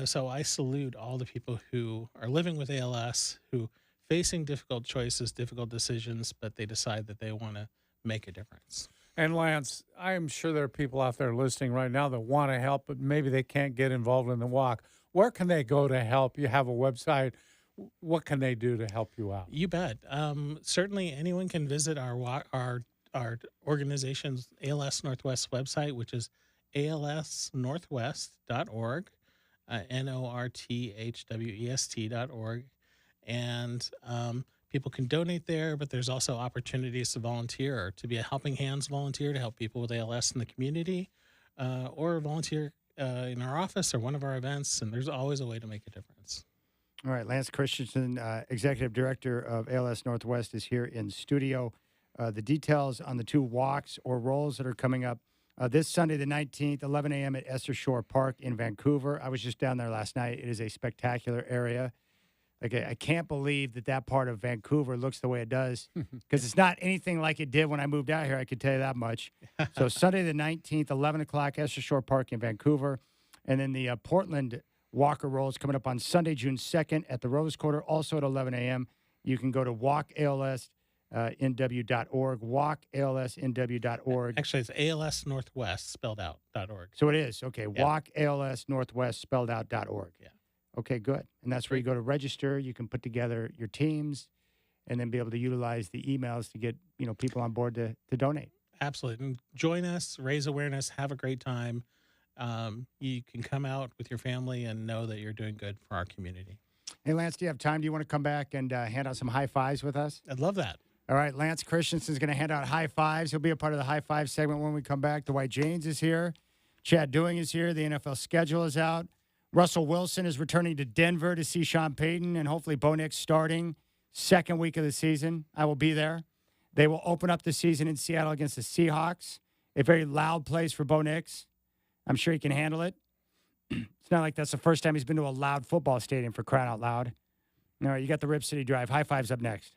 So I salute all the people who are living with ALS, who facing difficult choices, difficult decisions, but they decide that they want to make a difference. And Lance, I am sure there are people out there listening right now that want to help, but maybe they can't get involved in the walk. Where can they go to help? You have a website. What can they do to help you out? You bet. Certainly anyone can visit our organization's ALS Northwest website, which is alsnorthwest.org, northwest.org. And people can donate there, but there's also opportunities to volunteer, to be a helping hands volunteer to help people with ALS in the community, or volunteer in our office or one of our events, and there's always a way to make a difference. All right, Lance Christensen, Executive Director of ALS Northwest, is here in studio. The details on the 2 walks or rolls that are coming up this Sunday, the 19th, 11 a.m. at Esther Shore Park in Vancouver. I was just down there last night. It is a spectacular area. I can't believe that part of Vancouver looks the way it does, because it's not anything like it did when I moved out here, I could tell you that much. So Sunday the 19th, 11 o'clock, Esther Shore Park in Vancouver. And then the Portland Walker Rolls coming up on Sunday, June 2nd at the Rose Quarter, also at 11 a.m. You can go to walkalsnw.org, walkalsnw.org. Actually, it's ALS Northwest, spelled out, .org. So it is. Okay, walkalsnorthwest, spelled out, .org. Yeah. Okay, good. And that's where you go to register. You can put together your teams and then be able to utilize the emails to get, people on board to donate. Absolutely. And join us, raise awareness, have a great time. you can come out with your family and know that you're doing good for our community. Hey, Lance, do you have time? Do you want to come back and hand out some high fives with us? I'd love that. All right, Lance Christensen's going to hand out high fives. He'll be a part of the high five segment when we come back. Dwight James is here. Chad Doing is here. The NFL schedule is out. Russell Wilson is returning to Denver to see Sean Payton and hopefully Bo Nix starting second week of the season. I will be there. They will open up the season in Seattle against the Seahawks. A very loud place for Bo Nix. I'm sure he can handle it. It's not like that's the first time he's been to a loud football stadium, for crying out loud. All right, you got the Rip City Drive. High fives up next.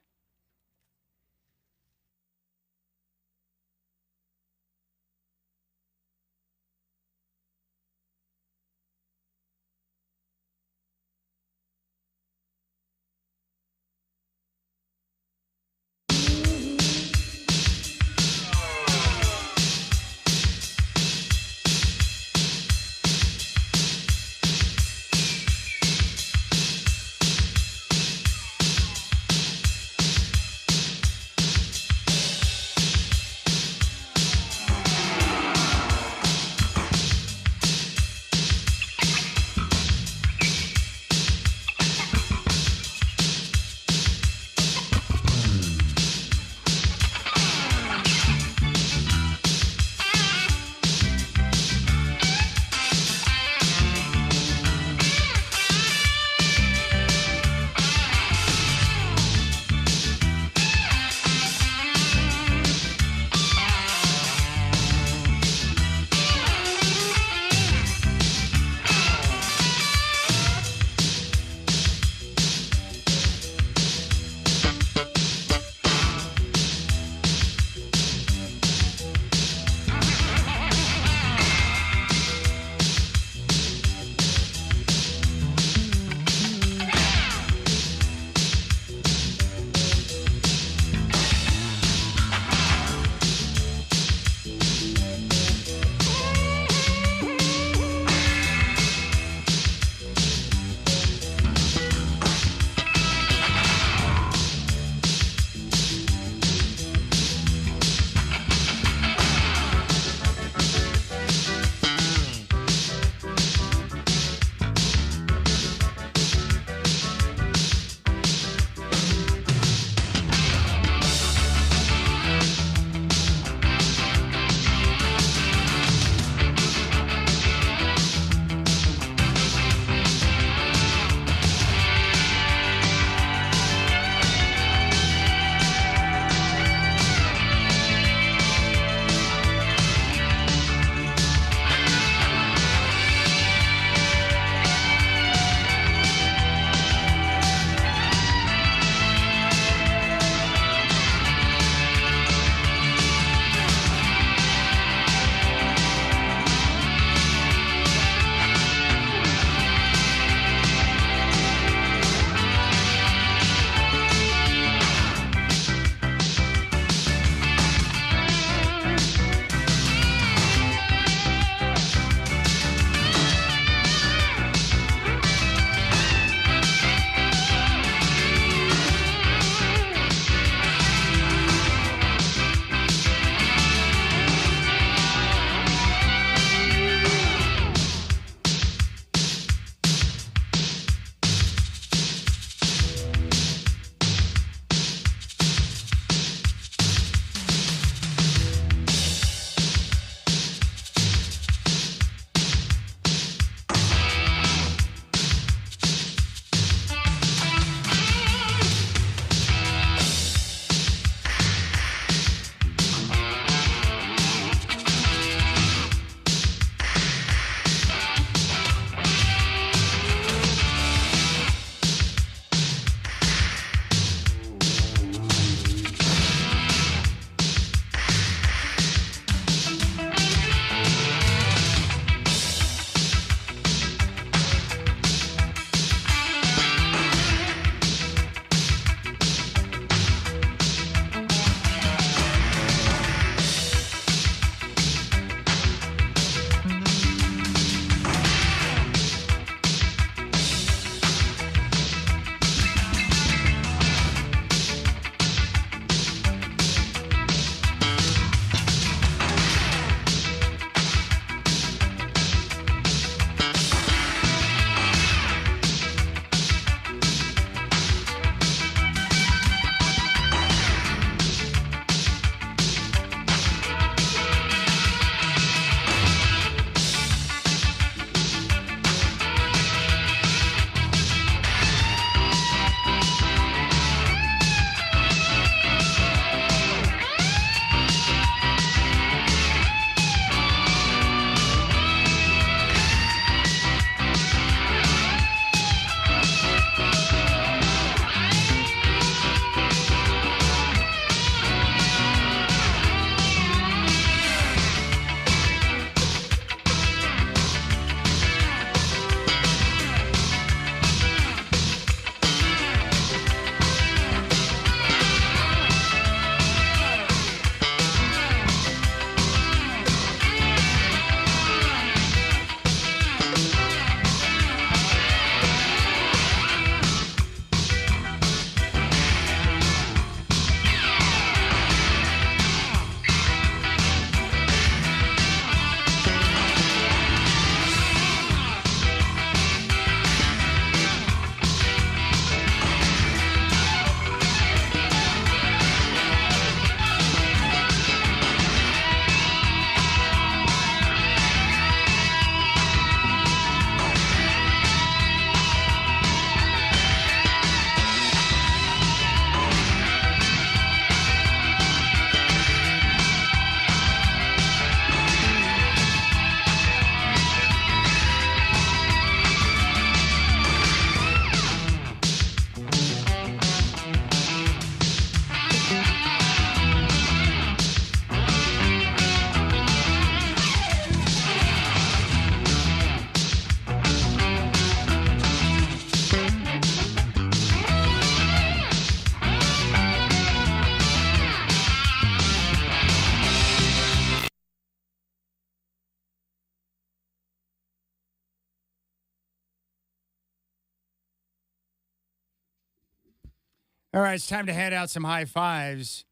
All right, it's time to hand out some high fives.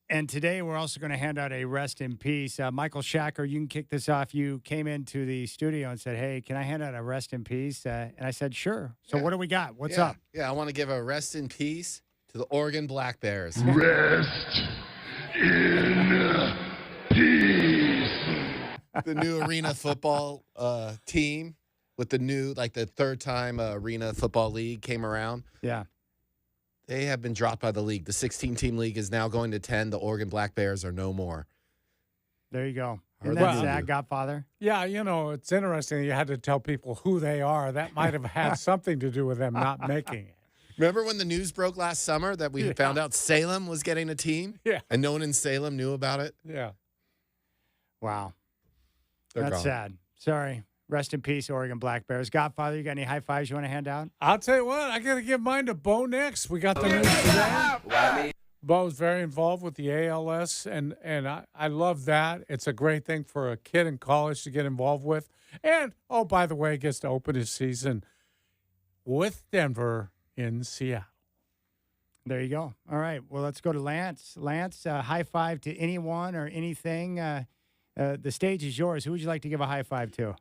And today we're also going to hand out a rest in peace. Michael Shacker, you can kick this off. You came into the studio and said, hey, can I hand out a rest in peace? And I said, sure. So what do we got? What's up? Yeah, I want to give a rest in peace to the Oregon Black Bears. Rest in peace. The new Arena Football team with the new, like the third time Arena Football League came around. Yeah. They have been dropped by the league. The 16-team league is now going to 10. The Oregon Black Bears are no more. There you go. Heard Isn't that that. sad, Godfather? Yeah, you know, it's interesting. You had to tell people who they are. That might have had something to do with them not making it. Remember when the news broke last summer that we found out Salem was getting a team? Yeah. And no one in Salem knew about it? Yeah. Wow. They're That's gone. sad. Sorry. Rest in peace, Oregon Black Bears. Godfather, you got any high fives you want to hand out? I'll tell you what, I got to give mine to Bo Nix. We got the news today. Bo's very involved with the ALS, and I love that. It's a great thing for a kid in college to get involved with. And, oh, by the way, gets to open his season with Denver in Seattle. There you go. All right. Well, let's go to Lance. Lance, high five to anyone or anything. The stage is yours. Who would you like to give a high five to?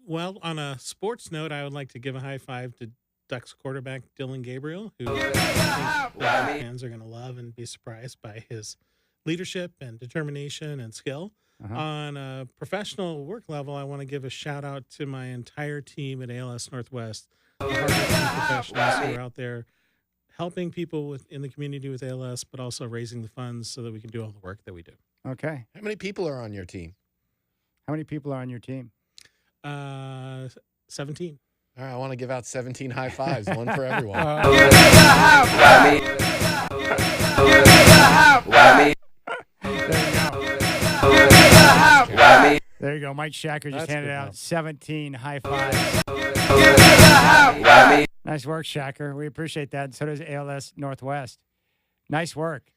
Well, on a sports note, I would like to give a high five to Ducks quarterback Dylan Gabriel, who fans are going to love and be surprised by his leadership and determination and skill. On a professional work level, I want to give a shout out to my entire team at ALS Northwest, the hardworking professionals who are out there helping people in the community with ALS, but also raising the funds so that we can do all the work that we do. Okay. How many people are on your team? How many people are on your team? 17. All right, I want to give out 17 high fives, one for everyone. There you go. Mike Shacker just handed out 17 high fives. Nice work, Shacker. We appreciate that. And so does ALS Northwest. Nice work.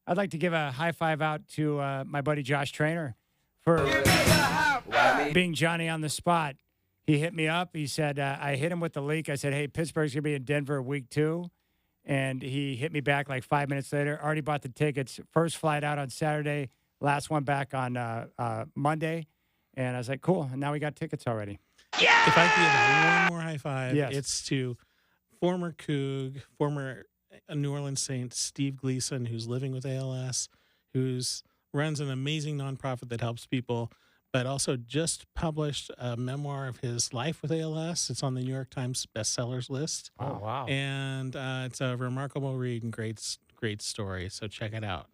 I'd like to give a high five out to my buddy Josh Trainer for being Johnny on the spot. He hit me up. He said, I hit him with the leak. I said, hey, Pittsburgh's going to be in Denver week 2. And he hit me back like 5 minutes later. Already bought the tickets. First flight out on Saturday. Last one back on Monday. And I was like, cool. And now we got tickets already. Yeah! If I could give one more high five, Yes. it's to former Coug, former New Orleans Saints, Steve Gleason, who's living with ALS, runs an amazing nonprofit that helps people, but also just published a memoir of his life with ALS. It's on the New York Times bestsellers list. Oh, wow. And it's a remarkable read and great story. So check it out.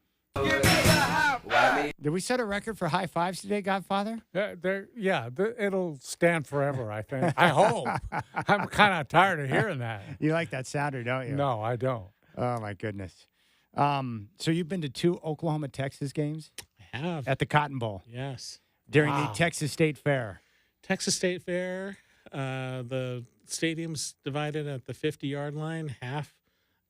Did we set a record for high fives today, Godfather? It'll stand forever, I think. I hope. I'm kind of tired of hearing that. You like that sounder, don't you? No, I don't. Oh, my goodness. So you've been to 2 Oklahoma-Texas games? I have. At the Cotton Bowl? Yes. During the Texas State Fair? Texas State Fair. The stadium's divided at the 50-yard line, half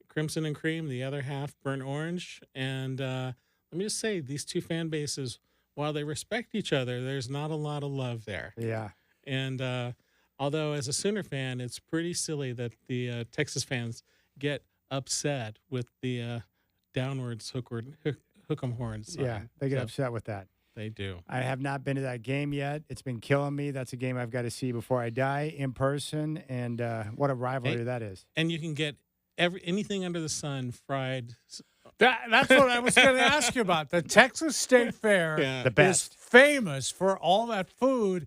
Crimson and Cream, the other half burnt orange. And let me just say, these two fan bases, while they respect each other, there's not a lot of love there. Yeah. And although as a Sooner fan, it's pretty silly that the Texas fans get upset with the downwards hook'em horns. Yeah, they get upset with that. They do. I have not been to that game yet. It's been killing me. That's a game I've got to see before I die in person. And what a rivalry that is. And you can get anything under the sun fried. That's what I was going to ask you about. The Texas State Fair The best. is famous for all that food.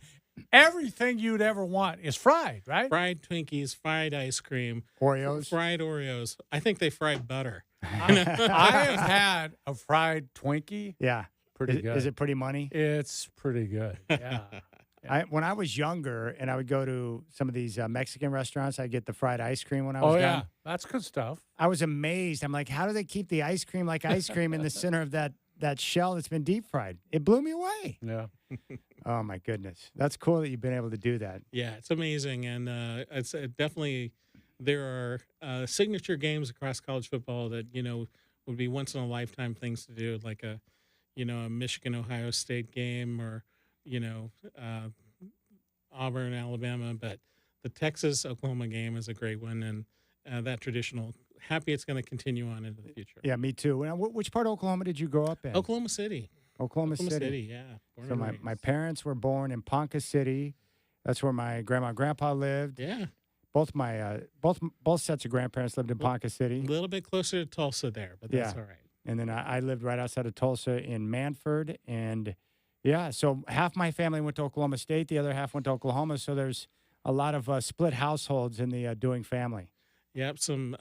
Everything you'd ever want is fried, right? Fried Twinkies, fried ice cream. Oreos? Fried Oreos. I think they fried butter. I have had a fried Twinkie. Yeah. Pretty good. Is it pretty money? It's pretty good, yeah. When I was younger and I would go to some of these Mexican restaurants, I'd get the fried ice cream when I was done. That's good stuff. I was amazed. I'm like, how do they keep the ice cream like ice cream in the center of that shell that's been deep fried? It blew me away. Yeah. Oh, my goodness. That's cool that you've been able to do that. Yeah, it's amazing. And it's definitely, there are signature games across college football that, would be once in a lifetime things to do, like a Michigan-Ohio State game or, Auburn, Alabama. But the Texas-Oklahoma game is a great one. And that traditional. Happy it's going to continue on into the future. Yeah, me too. Now, which part of Oklahoma did you grow up in? Oklahoma City. Oklahoma City. Yeah. Born So and my parents were born in Ponca City. That's where my grandma and grandpa lived. Yeah. Both my both sets of grandparents lived in Ponca City. A little bit closer to Tulsa there, but that's all right. And then I lived right outside of Tulsa in Manford. And yeah, so half my family went to Oklahoma State, the other half went to Oklahoma. So there's a lot of split households in the Doing family. Yep, some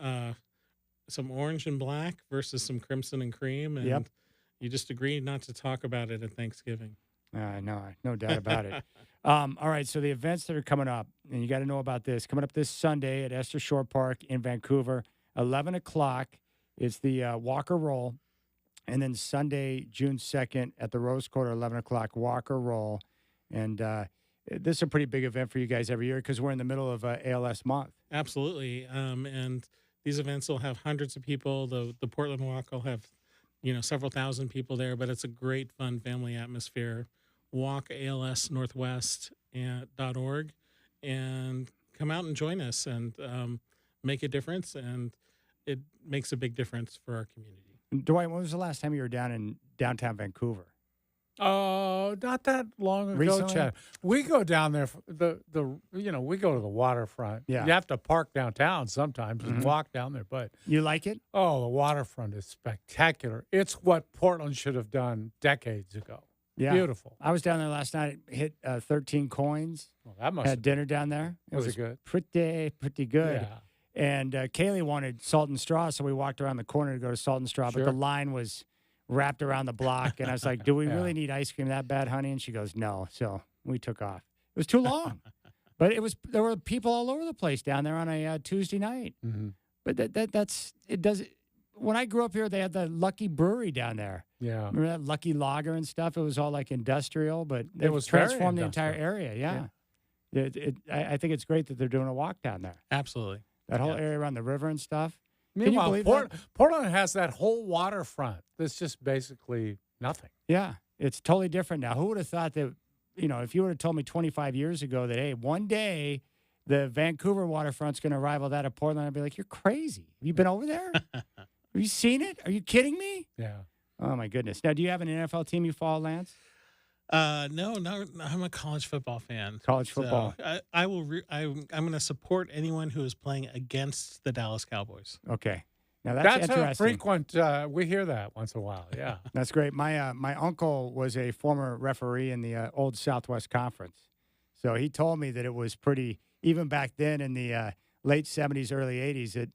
orange and black versus some crimson and cream, and you just agreed not to talk about it at Thanksgiving. No doubt about it. All right, so the events that are coming up, and you got to know about this. Coming up this Sunday at Esther Shore Park in Vancouver, 11 o'clock is the Walker Roll. And then Sunday, June 2nd at the Rose Quarter, 11 o'clock, Walker Roll. And this is a pretty big event for you guys every year because we're in the middle of ALS month. Absolutely. And these events will have hundreds of people. The Portland Walk will have, several thousand people there, but it's a great, fun family atmosphere. Walk ALS Northwest.org and come out and join us and make a difference. And it makes a big difference for our community. Dwight, when was the last time you were down in downtown Vancouver? Oh, not that long ago, Recently? Chad. We go down there. We go to the waterfront. Yeah. You have to park downtown sometimes and walk down there. But you like it? Oh, the waterfront is spectacular. It's what Portland should have done decades ago. Yeah. Beautiful. I was down there last night, hit 13 coins. Well, that must had dinner down there. Was it good? Pretty good. Yeah. And Kaylee wanted Salt and Straw, so we walked around the corner to go to Salt and Straw, Sure. but the line was wrapped around the block. And I was like, do we really need ice cream that bad, honey? And she goes, no. So we took off. It was too long. But there were people all over the place down there on a Tuesday night. Mm-hmm. But that's it. Does when I grew up here, they had the Lucky Brewery down there. Yeah. Remember that Lucky Lager and stuff? It was all like industrial, but It was they've very transformed the entire industrial. area. Yeah. I think it's great that they're doing a walk down there. Absolutely. That whole area around the river and stuff. Can you Meanwhile, believe that? Portland has that whole waterfront that's just basically nothing. Yeah, it's totally different now. Who would have thought that, if you would have told me 25 years ago that, hey, one day the Vancouver waterfront's going to rival that of Portland, I'd be like, you're crazy. Have you been over there? Have you seen it? Are you kidding me? Yeah. Oh, my goodness. Now, do you have an NFL team you follow, Lance? No, I'm a college football fan. College football. So I'm going to support anyone who is playing against the Dallas Cowboys. Okay. Now, that's a interesting. frequent, we hear that once in a while, yeah. That's great. My uncle was a former referee in the old Southwest Conference. So he told me that it was pretty, even back then in the late 70s, early 80s, that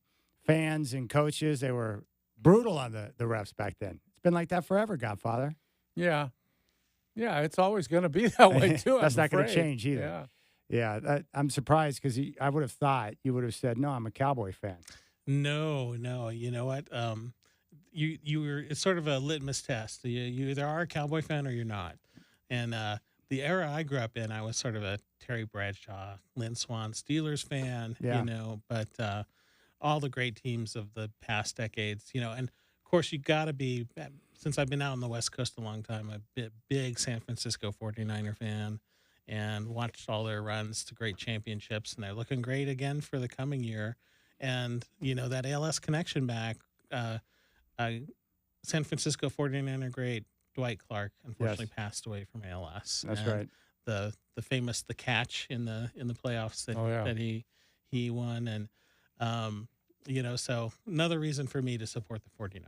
fans and coaches, they were brutal on the refs back then. It's been like that forever, Godfather. Yeah. Yeah, it's always going to be that way, too. That's I'm not going to afraid. change either. Yeah, I'm surprised because I would have thought you would have said, no, I'm a Cowboy fan. No. You know what? You were. It's sort of a litmus test. You either are a Cowboy fan or you're not. And the era I grew up in, I was sort of a Terry Bradshaw, Lynn Swann Steelers fan. Yeah. But all the great teams of the past decades. And of course you got to be. Since I've been out on the West Coast a long time, I'm a big San Francisco 49er fan and watched all their runs to great championships, and they're looking great again for the coming year. And, that ALS connection back, San Francisco 49er great Dwight Clark unfortunately passed away from ALS. That's And right. The famous catch in the playoffs that that he won, and so another reason for me to support the 49ers.